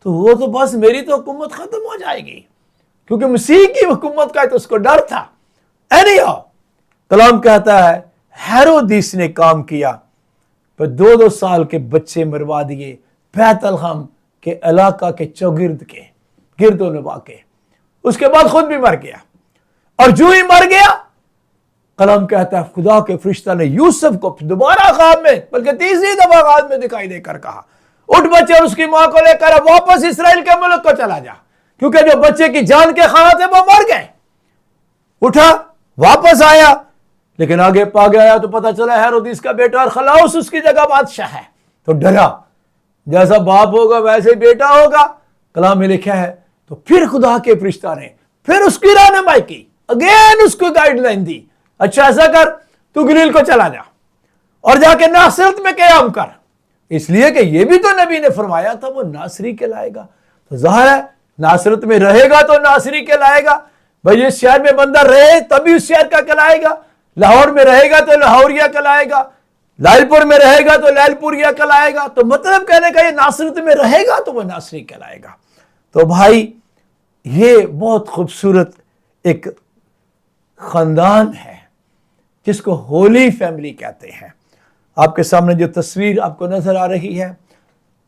تو وہ تو بس میری تو حکومت ختم ہو جائے گی، کیونکہ مسیح کی حکومت کا تو اس کو ڈر تھا. کلام کہتا ہے ہیرودیس نے کام کیا، پھر 2 سال کے بچے مروا دیے بیت الحم کے علاقہ کے چوگرد کے گرد و نواح کے. اس کے بعد خود بھی مر گیا، اور جو ہی مر گیا कलाम कहता है खुदा के फरिश्ता ने यूसुफ को दोबारा ख्वाब में, बल्कि तीसरी दफा ख्वाब में दिखाई देकर कहा, उठ बच्चे और उसकी मां को लेकर अब वापस इसराइल के मुल्क को चला जा, क्योंकि जो बच्चे की जान के ख्वाब थे वो मर गए। उठा, वापस आया, लेकिन आगे पागे आया तो पता चला हेरोदिस का बेटा अरखलाउस उसकी जगह बादशाह है। तो डरा, जैसा बाप होगा वैसे ही बेटा होगा, कलाम में लिखा है। तो फिर खुदा के फरिश्ता ने फिर उसकी रहनुमाई की, अगेन उसको गाइडलाइन दी, अच्छा ऐसा कर, तू गलील को चला जा और जाके नासरत में क़याम कर, इसलिए कि ये भी तो नबी ने फरमाया था वो नासरी कहलाएगा। तो ज़ाहिर है नासरत में रहेगा तो नासरी कहलाएगा। भाई इस शहर में बंदा रहे तभी उस शहर का कहलाएगा, लाहौर में रहेगा तो लाहौरिया कहलाएगा, लालपुर में रहेगा तो लालपुरिया कहलाएगा। तो मतलब कहने का ये नासरत में रहेगा तो वो नासरी कहलाएगा। तो भाई ये बहुत खूबसूरत एक खानदान है जिसको होली फैमिली कहते हैं। आपके सामने जो तस्वीर आपको नजर आ रही है,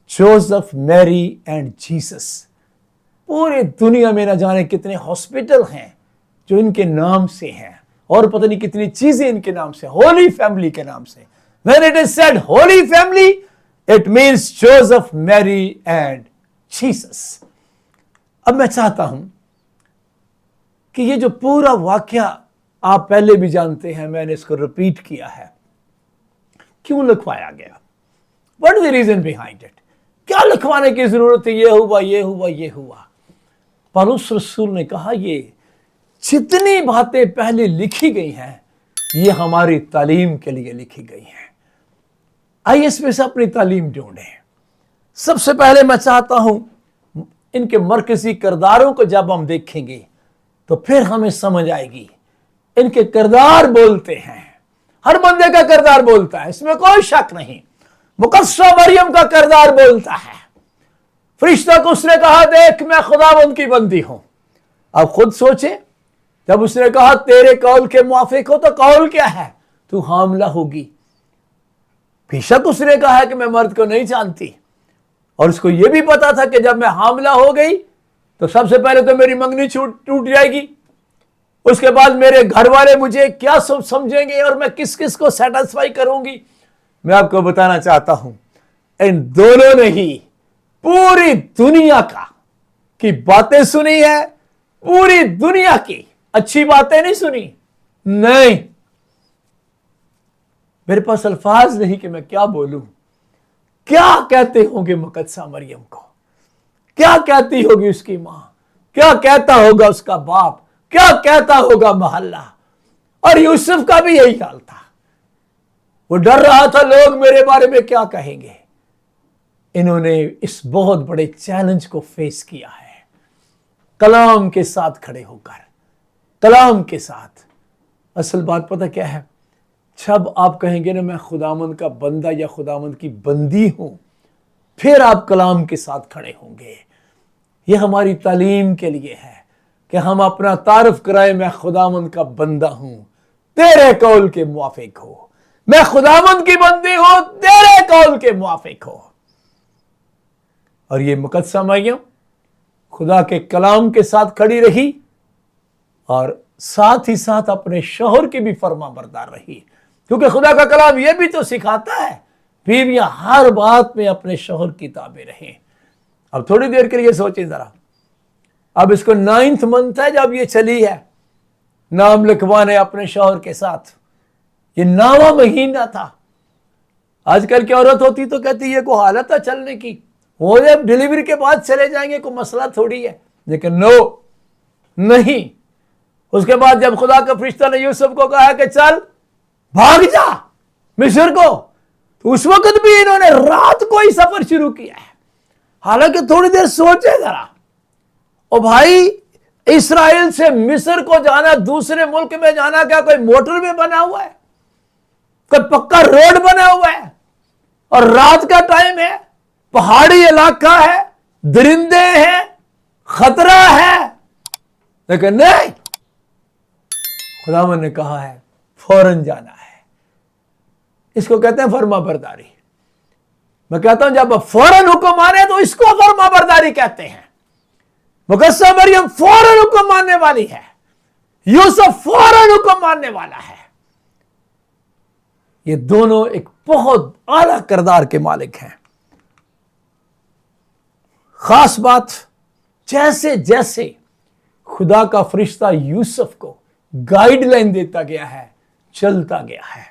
जोसेफ, मैरी एंड जीसस। पूरी दुनिया में न जाने कितने हॉस्पिटल हैं जो इनके नाम से हैं, और पता नहीं कितनी चीजें इनके नाम से, होली फैमिली के नाम से। When it is said holy family, it means Joseph, Mary and Jesus। अब मैं चाहता हूं कि ये जो पूरा वाकया आप पहले भी जानते हैं, मैंने इसको रिपीट किया है, क्यों लिखवाया गया, what is the reason behind it, क्या लिखवाने की जरूरत है, ये हुआ ये हुआ ये हुआ। पौलुस रसूल ने कहा ये जितनी बातें पहले लिखी गई हैं ये हमारी तालीम के लिए लिखी गई हैं। आइए इसमें से अपनी तालीम ढूंढें। सबसे पहले मैं चाहता हूं इनके मरकजी किरदारों को जब हम देखेंगे तो फिर हमें समझ आएगी इनके किरदार बोलते हैं। हर बंदे का किरदार बोलता है, इसमें कोई शक नहीं। मुकद्दसा मरियम का किरदार बोलता है। फरिश्ता को उसने कहा देख मैं खुदावंद की बंदी हूं। अब खुद सोचे, जब उसने कहा तेरे कौल के मुआफिक हो, तो कौल क्या है, तू हामला होगी। बेशक उसने कहा है कि मैं मर्द को नहीं जानती, और उसको यह भी पता था कि जब मैं हामला हो गई तो सबसे पहले तो मेरी मंगनी टूट जाएगी, उसके बाद मेरे घर वाले मुझे क्या समझेंगे और मैं किस किस को सेटिस्फाई करूंगी। मैं आपको बताना चाहता हूं इन दोनों ने ही पूरी दुनिया की बातें सुनी है, पूरी दुनिया की अच्छी बातें नहीं सुनी। नहीं, मेरे पास अल्फाज नहीं कि मैं क्या बोलूं। क्या कहते होंगे मुकद्दसा मरियम को, क्या कहती होगी उसकी मां, क्या कहता होगा उसका बाप, क्या कहता होगा मोहल्ला। और यूसुफ का भी यही हाल था, वो डर रहा था लोग मेरे बारे में क्या कहेंगे। इन्होंने इस बहुत बड़े चैलेंज को फेस किया है कलाम के साथ खड़े होकर, कलाम के साथ। असल बात पता क्या है, जब आप कहेंगे ना मैं खुदावंद का बंदा या खुदावंद की बंदी हूं, फिर आप कलाम के साथ खड़े होंगे। यह हमारी तालीम के लिए है कि हम अपना तारुफ कराए, मैं खुदावंद का बंदा हूं, तेरे कौल के मुआफिक हो। मैं खुदावंद की बंदी हूं, तेरे कौल के मुआफिक हो। और ये मुकद्दसा मरियम खुदा के कलाम के साथ खड़ी रही और साथ ही साथ अपने शौहर की भी फर्मा बरदार रही, क्योंकि खुदा का कलाम यह भी तो सिखाता है बीवियां हर बात में अपने शौहर की ताबे रहें। अब थोड़ी देर के लिए सोचें जरा, अब इसको 9th मंथ है जब ये चली है नाम लिखवाने अपने शौहर के साथ, ये 9वां महीना था। आजकल की औरत होती तो कहती है को हालत है चलने की, वो जब डिलीवरी के बाद चले जाएंगे कोई मसला थोड़ी है, लेकिन नो, नहीं। उसके बाद जब खुदा का फरिश्ता ने यूसुफ को कहा कि चल भाग जा मिस्र को, तो उस वक्त भी इन्होंने रात को ही सफर शुरू किया है। हालांकि थोड़ी देर सोचे जरा, ओ भाई इस्राएल से मिस्र को जाना, दूसरे मुल्क में जाना, क्या कोई मोटर में बना हुआ है, कोई पक्का रोड बना हुआ है, और रात का टाइम है, पहाड़ी इलाका है, दरिंदे हैं, खतरा है। लेकिन नहीं, खुदावंद ने कहा है फौरन जाना है। इसको कहते हैं फर्मा बरदारी। मैं कहता हूं जब फौरन हुक्म माने तो इसको फर्मा बरदारी कहते हैं। मुकद्दसा मरियम फौरन हुक्म मानने वाली है, यूसुफ फौरन हुक्म मानने वाला है। ये दोनों एक बहुत आला किरदार के मालिक हैं। खास बात, जैसे जैसे खुदा का फरिश्ता यूसुफ को गाइडलाइन देता गया है, चलता गया है।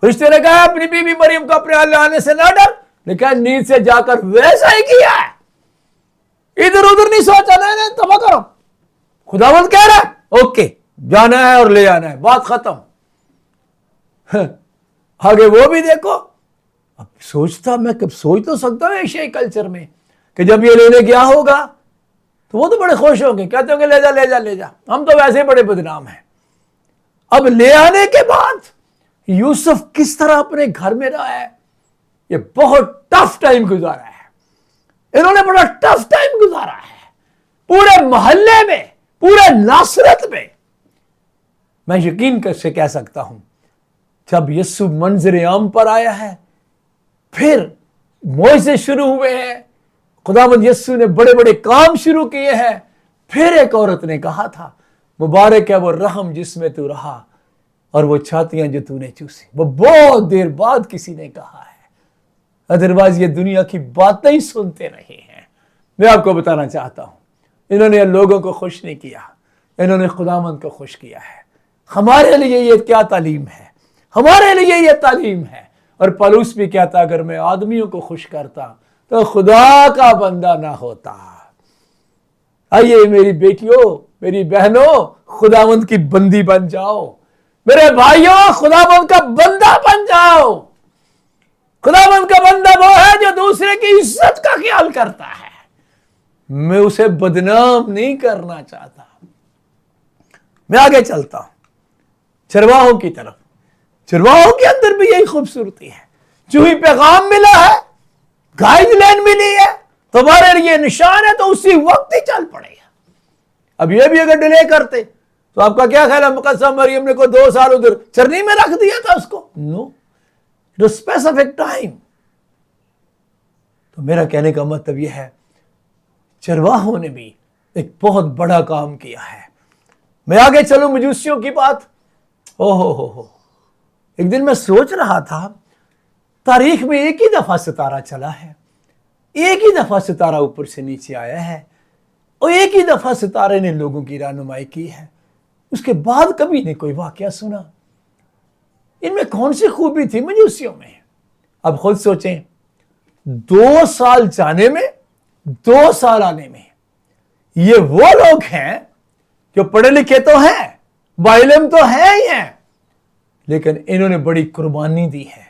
फरिश्ते ने कहा अपनी बीवी मरियम को अपने हाल आने से ना डर, लेकिन नींद से जाकर वैसा ही किया है, इधर उधर नहीं सोचा, नहीं तबाह करो। खुदावंद कह रहा है ओके जाना है और ले आना है, बात खत्म। आगे वो भी देखो। अब मैं कब सोच तो सकता हूं एशियाई कल्चर में कि जब ये लेने गया होगा तो वो तो बड़े खुश होंगे, कहते होंगे ले जा ले जा ले जा, हम तो वैसे ही बड़े बदनाम हैं। अब ले आने के बाद यूसुफ किस तरह अपने घर में रहा है, ये बहुत टफ टाइम गुजारा है। इन्होंने बड़ा टफ टाइम गुजारा है पूरे मोहल्ले में, पूरे नासरत में। मैं यकीन कैसे कह सकता हूं, जब यीशु मंजर आम पर आया है, फिर मोइसे शुरू हुए हैं, खुदावंद यीशु ने बड़े बड़े काम शुरू किए हैं। फिर एक औरत ने कहा था मुबारक है वो रहम जिसमें तू रहा और वो छातियां जो तूने चूसी। वो बहुत देर बाद किसी ने कहा है, अदरवाइज ये दुनिया की बातें ही सुनते रहे हैं। मैं आपको बताना चाहता हूं, इन्होंने लोगों को खुश नहीं किया, इन्होंने खुदावंद को खुश किया है। हमारे लिए ये क्या तालीम है, हमारे लिए ये तालीम है। और पौलुस भी कहता अगर मैं आदमियों को खुश करता तो खुदा का बंदा ना होता। आइए मेरी बेटियों, मेरी बहनों, खुदावंद की बंदी बन जाओ। मेरे भाइयों, खुदावंद का बंदा बन जाओ। खुदावंद का बंदा वो है जो दूसरे की इज्जत का ख्याल करता है। मैं उसे बदनाम नहीं करना चाहता। मैं आगे चलता हूं चरवाहों की तरफ। चरवाहों के अंदर भी यही खूबसूरती है। जो ही पैगाम मिला है, गाइडलाइन मिली है, तुम्हारे लिए निशान है, तो उसी वक्त ही चल पड़ेगा। अब ये भी अगर डिले करते तो आपका क्या ख्याल है, मुकद्दस मरियम ने को 2 साल उधर चरनी में रख दिया था उसको? No, it specific time. तो मेरा कहने का मतलब यह है, चरवाहों ने भी एक बहुत बड़ा काम किया है। मैं आगे चलूं मजूसियों की बात। हो एक दिन मैं सोच रहा था, तारीख में एक ही दफा सितारा चला है, एक ही दफा सितारा ऊपर से नीचे आया है, और एक ही दफा सितारे ने लोगों की रहनुमाई की है। उसके बाद कभी नहीं कोई वाकया सुना। इनमें कौन सी खूबी थी मजूसियों में? अब खुद सोचें, 2 साल जाने में, 2 साल आने में। ये वो लोग हैं जो पढ़े लिखे तो हैं, बाइलम तो है ही हैं, लेकिन इन्होंने बड़ी कुर्बानी दी है।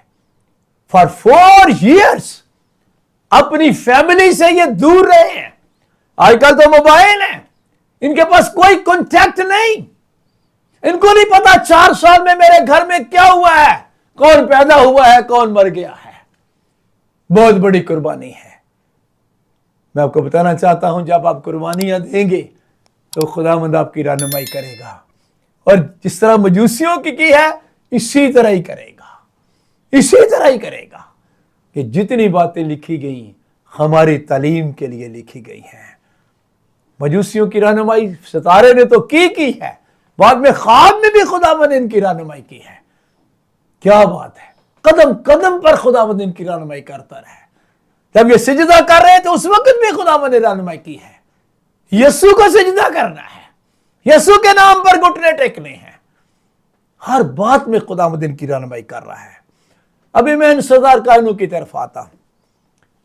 फॉर 4 years अपनी फैमिली से ये दूर रहे हैं। आजकल तो मोबाइल है, इनके पास कोई कांटेक्ट नहीं। इनको नहीं पता 4 साल में मेरे घर में क्या हुआ है, कौन पैदा हुआ है, कौन मर गया है। बहुत बड़ी कुर्बानी है। मैं आपको बताना चाहता हूं, जब आप कुर्बानियां देंगे तो खुदावंद आपकी रहनुमाई करेगा, और जिस तरह मजूसियों की है इसी तरह ही करेगा, इसी तरह ही करेगा। कि जितनी बातें लिखी गई हमारी तालीम के लिए लिखी गई हैं। मजूसियों की रहनुमाई सितारे ने तो की है, बाद में ख्वाब में भी खुदावंद ने इनकी रहनुमाई की है। क्या बात है, कदम कदम पर खुदावंद इनकी रहनुमाई करता रहे। जब ये सिजदा कर रहे हैं तो उस वक्त भी खुदावंद ने रहनुमाई की है। यीशु को सिजदा करना है, यीशु के नाम पर घुटने टेकने हैं, हर बात में खुदावंद इनकी रहनुमाई कर रहा है। अभी मैं इन सरदार कानून की तरफ आता हूं।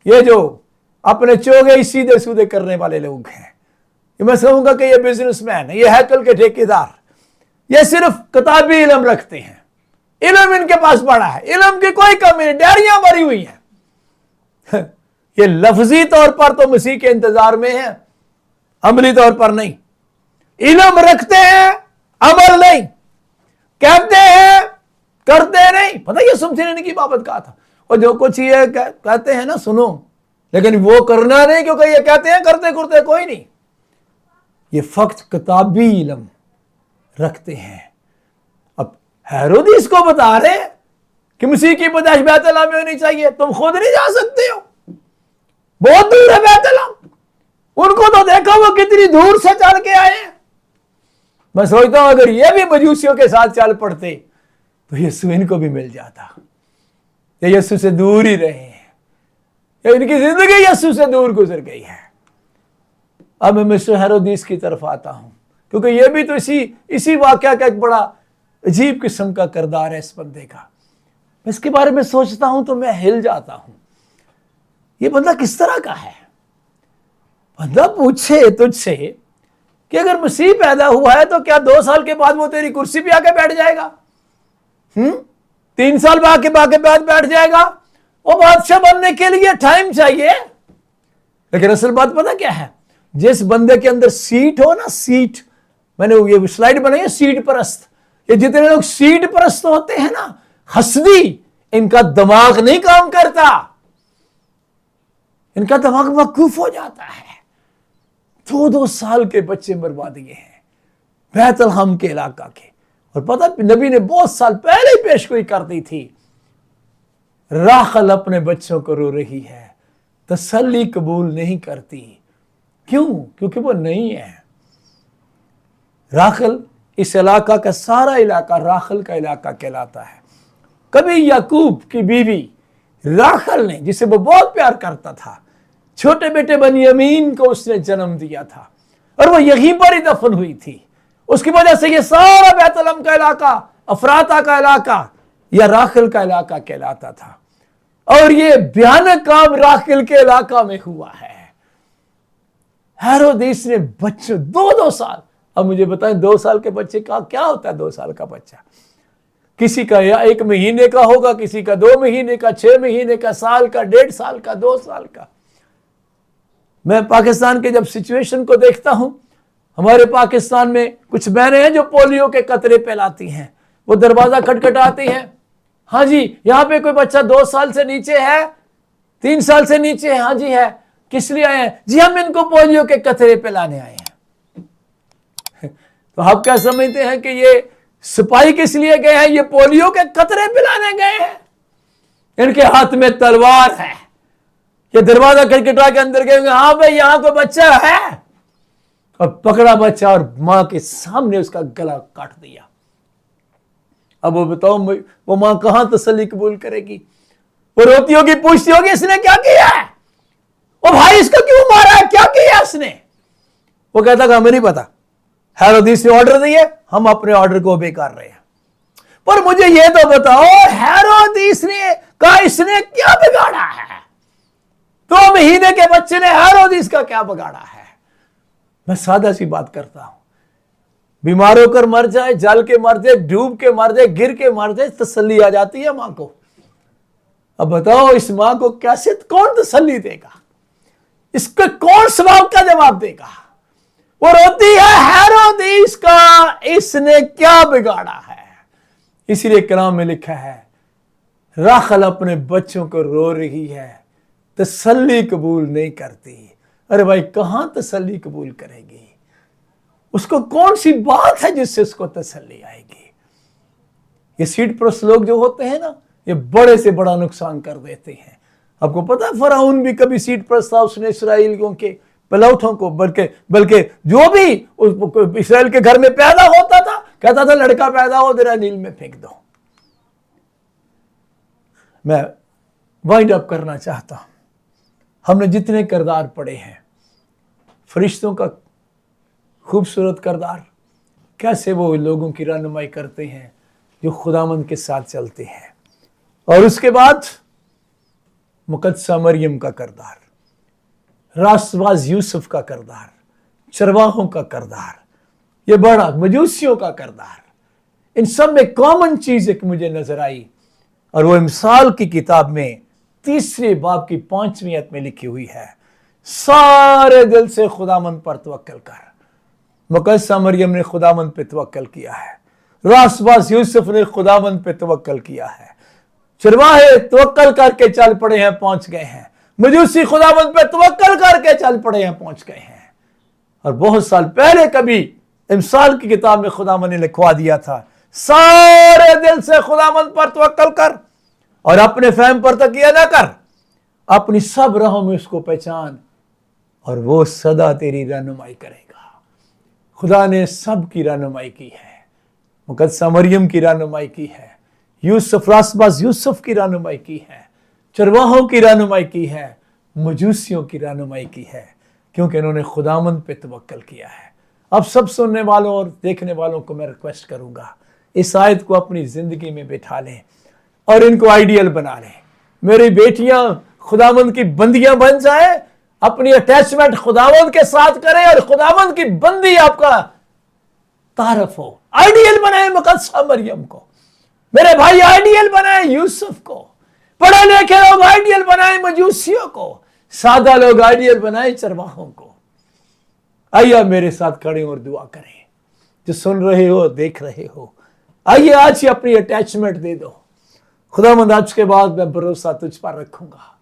ये जो अपने चोगे सीधे सूधे करने वाले लोग हैं, ये मैं समझूंगा कि ये बिजनेसमैन है, ये हैकल के ठेकेदार, ये सिर्फ किताबी इल्म रखते हैं। इल्म इनके पास बड़ा है, इल्म की कोई कमी नहीं, डायरियां भरी हुई हैं। ये लफ्जी तौर पर तो मसीह के इंतजार में है, अमली तौर पर नहीं। इल्म रखते हैं, अमल नहीं, कहते हैं, करते नहीं। पता ये सुनते रहने की बाबत कहा था। और जो कुछ ये कहते हैं ना, सुनो, लेकिन वो करना नहीं, क्योंकि ये कहते हैं करते करते कोई नहीं। ये फक्त किताबी इल्म रखते हैं। अब हेरोदिस को बता रहे कि मसीह की पैदाइश बैतलहम में होनी चाहिए, तुम खुद नहीं जा सकते हो, बहुत दूर है बैतलहम। उनको तो देखो वो कितनी दूर से चल के आए हैं। मैं सोचता हूं अगर ये भी मजूसियों के साथ चल पड़ते तो यीशु इनको भी मिल जाता। ये यीशु से दूर ही रहे हैं, या इनकी जिंदगी यीशु से दूर गुजर गई है। अब मैं मिस्टर हेरोदिस की तरफ आता हूं, क्योंकि ये भी तो इसी वाकया का एक बड़ा अजीब किस्म का किरदार है इस बंदे का। मैं इसके बारे में सोचता हूं तो मैं हिल जाता हूं। ये बंदा किस तरह का है? बंदा पूछे तुझसे कि अगर मसीह पैदा हुआ है तो क्या 2 साल के बाद वो तेरी कुर्सी पे आके बैठ जाएगा? 3 साल बाद बैठ जाएगा? वो बादशाह बनने के लिए टाइम चाहिए। लेकिन असल बात पता क्या है? जिस बंदे के अंदर सीट हो ना, सीट, मैंने ये स्लाइड बनाई है, सीट परस्त। ये जितने लोग सीट परस्त होते हैं ना, हसदी, इनका दिमाग नहीं काम करता, इनका दिमाग मौकूफ हो जाता है। 2-2 साल के बच्चे मरवा दिए हैं बैतलहम के इलाका के। और पता, नबी ने बहुत साल पहले ही पेशगोई कर दी थी, राखल अपने बच्चों को रो रही है, तसल्ली कबूल नहीं करती। क्यों? क्योंकि वो नहीं है। राखल, इस इलाका का सारा इलाका राखल का इलाका कहलाता है। कभी याकूब की बीवी राखल ने, जिसे वो बहुत प्यार करता था, छोटे बेटे बनियामीन को उसने जन्म दिया था, और वो यहीं पर ही दफन हुई थी। उसकी वजह से ये सारा बैतलहम का इलाका, अफराता का इलाका या राखल का इलाका कहलाता था। और ये भयानक काम राखल के इलाका में हुआ है। हेरोदेस ने बच्चों 2-2 साल, अब मुझे बताएं 2 साल के बच्चे का क्या होता है? 2 साल का बच्चा किसी का या 1 महीने का होगा, किसी का 2 महीने का, 6 महीने का, साल का, 1.5 साल का, 2 साल का। मैं पाकिस्तान के जब सिचुएशन को देखता हूं, हमारे पाकिस्तान में कुछ बहनें हैं जो पोलियो के कतरे फैलाती हैं। वो दरवाजा खटखटाती हैं, हाँ जी यहाँ पे कोई बच्चा 2 साल से नीचे है, 3 साल से नीचे है, हाँ जी है, किस लिए आए हैं? जी हम इनको पोलियो के कतरे पिलाने आए हैं। तो आप क्या समझते हैं कि ये सिपाही किस लिए गए हैं? ये पोलियो के कतरे पिलाने गए हैं। इनके हाथ में तलवार है। ये दरवाजा खटखटा के अंदर गए, हाँ भाई यहाँ कोई बच्चा है, और पकड़ा बच्चा और मां के सामने उसका गला काट दिया। अब वो बताओ, वो मां कहां तसल्ली कबूल करेगी? वो रोती होगी, पूछती होगी इसने क्या किया है? ओ भाई इसको क्यों मारा है? क्या किया इसने? वो कहता कि हमें नहीं पता, हेरोदेस ने ऑर्डर दिए, हम अपने ऑर्डर को ओबे कर रहे हैं। पर मुझे ये तो बताओ, हेरोदेस ने कहा इसने क्या बिगाड़ा है? 2 महीने के बच्चे ने हेरोदेस का क्या बिगाड़ा है? मैं सादा सी बात करता हूं, बीमार होकर मर जाए, जल के मर जाए, डूब के मर जाए, गिर के मर जाए, तसल्ली आ जाती है मां को। अब बताओ इस मां को कैसे, कौन तसल्ली देगा? इसका कौन सवाल का जवाब देगा? वो रोती है, हेरोदेस का इसने क्या बिगाड़ा है? इसीलिए कलाम में लिखा है, राखल अपने बच्चों को रो रही है, तसल्ली कबूल नहीं करती। अरे भाई कहां तसल्ली कबूल करेगी? उसको कौन सी बात है जिससे उसको तसल्ली आएगी? ये सीट परस्त लोग जो होते हैं ना, ये बड़े से बड़ा नुकसान कर देते हैं। आपको पता है फराउन भी कभी सीट परस्त था, उसने इसराइलियों के पलौठों को, बल्कि जो भी इसराइल के घर में पैदा होता था, कहता था लड़का पैदा हो जरा नील में फेंक दो। मैं वाइंड अप करना चाहता हूं। हमने जितने किरदार पढ़े हैं, फरिश्तों का खूबसूरत किरदार, कैसे वो लोगों की रहनुमाई करते हैं जो खुदावंद के साथ चलते हैं, और उसके बाद मुकद्दसा मरियम का किरदार, रास्तबाज यूसुफ का किरदार, चरवाहों का किरदार, ये बड़ा मजूसियों का किरदार, इन सब में कॉमन चीज एक मुझे नजर आई, और वो मिसाल की किताब में 3 बाब की 5वीं आयत में लिखी हुई है, सारे दिल से खुदावंद पर तवक्कल कर। मुकद्दसा मरियम ने खुदावंद पे तवक्कल किया है, रास्तबाज यूसुफ ने खुदावंद पे तवक्कल किया है, चरवाहे तवक्कल करके चल पड़े हैं, पहुंच गए हैं, मजूसी खुदावंद पे तवक्कल करके चल पड़े हैं, पहुंच गए हैं। और बहुत साल पहले कभी मिसाल की किताब में खुदावंद ने लिखवा दिया था, सारे दिल से खुदावंद पर तवक्कल कर और अपने फहम पर तकिया ना कर, अपनी सब राहों में उसको पहचान और वो सदा तेरी रहनुमाई करेगा। खुदा ने सब की रहनुमाई की है, मुकद्दसा मरियम की रहनुमाई की है, यूसुफ रासबाज यूसुफ की रहनुमाई की है, चरवाहों की रहनुमाई की है, मजूसियों की रहनुमाई की है, क्योंकि इन्होंने खुदावंद पे तवक्कल किया है। अब सब सुनने वालों और देखने वालों को मैं रिक्वेस्ट करूंगा, इस आयत को अपनी जिंदगी में बिठा लें और इनको आइडियल बना लें। मेरी बेटियां खुदावंद की बंदियां बन जाए, अपनी अटैचमेंट खुदावंद के साथ करें और खुदावंद की बंदी आपका तारफ हो। आइडियल बनाए मुकद्दसा मरियम को, मेरे भाई आइडियल बनाए यूसुफ को, पढ़े लिखे लोग आइडियल बनाए मजूसियों को, सादा लोग आइडियल बनाए चरवाहों को। आइए मेरे साथ खड़े और दुआ करें, जो सुन रहे हो देख रहे हो, आइए आज ही अपनी अटैचमेंट दे दो। खुदावंद आज के बाद मैं भरोसा तुझ पर रखूंगा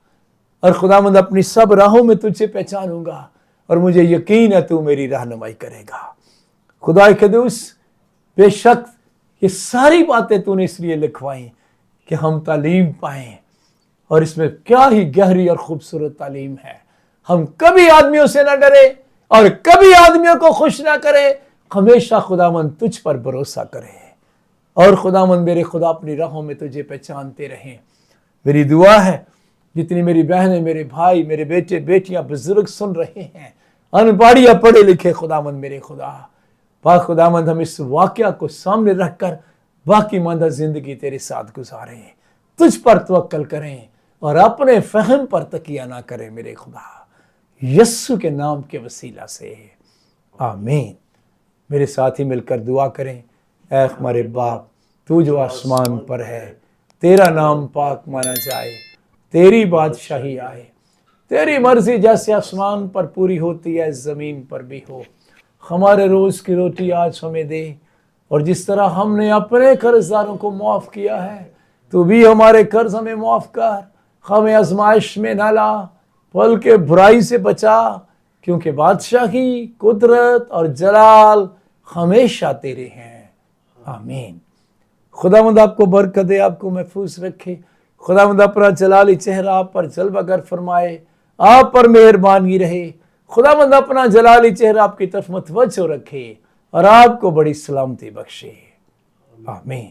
और खुदावंद अपनी सब राहों में तुझे पहचानूंगा और मुझे यकीन है तू मेरी रहनुमाई करेगा। खुदा कदूस, बेशक ये सारी बातें तूने इसलिए लिखवाई कि हम तालीम पाएं, और इसमें क्या ही गहरी और खूबसूरत तालीम है। हम कभी आदमियों से ना डरे और कभी आदमियों को खुश ना करें, हमेशा खुदावंद तुझ पर भरोसा करें। और खुदावंद मेरे खुदा अपनी राहों में तुझे पहचानते रहें। मेरी दुआ है जितनी मेरी बहनें, मेरे भाई, मेरे बेटे बेटियां, बुजुर्ग सुन रहे हैं, अनपढ़ या पढ़े लिखे, खुदावंद मेरे खुदा पाक खुदावंद, हम इस वाकया को सामने रखकर बाकी मांदा जिंदगी तेरे साथ गुजारें, तुझ पर तवक्कल करें और अपने फहम पर तकिया ना करें मेरे खुदा, यस्सु के नाम के वसीला से आमीन। मेरे साथ ही मिलकर दुआ करें। ऐ हमारे बाप, तू जो आसमान पर है, तेरा नाम पाक माना जाए, तेरी बादशाही आए, तेरी मर्जी जैसे आसमान पर पूरी होती है ज़मीन पर भी हो। हमारे रोज़ की रोटी आज हमें दे, और जिस तरह हमने अपने कर्जदारों को माफ़ किया है, तू भी हमारे कर्ज हमें माफ़ कर। हमें आजमाइश में न ला, बल्कि बुराई से बचा, क्योंकि बादशाही, कुदरत और जलाल हमेशा तेरे हैं। आमीन। खुदावंद आपको बरकत दे, आपको महफूज रखे। खुदावंद अपना जलाली चेहरा आप पर जलवागर फरमाए, आप पर मेहरबानी रहे। खुदावंद अपना जलाली चेहरा आपकी तरफ मुतवज्जो रखे और आपको बड़ी सलामती बख्शे। आमीन।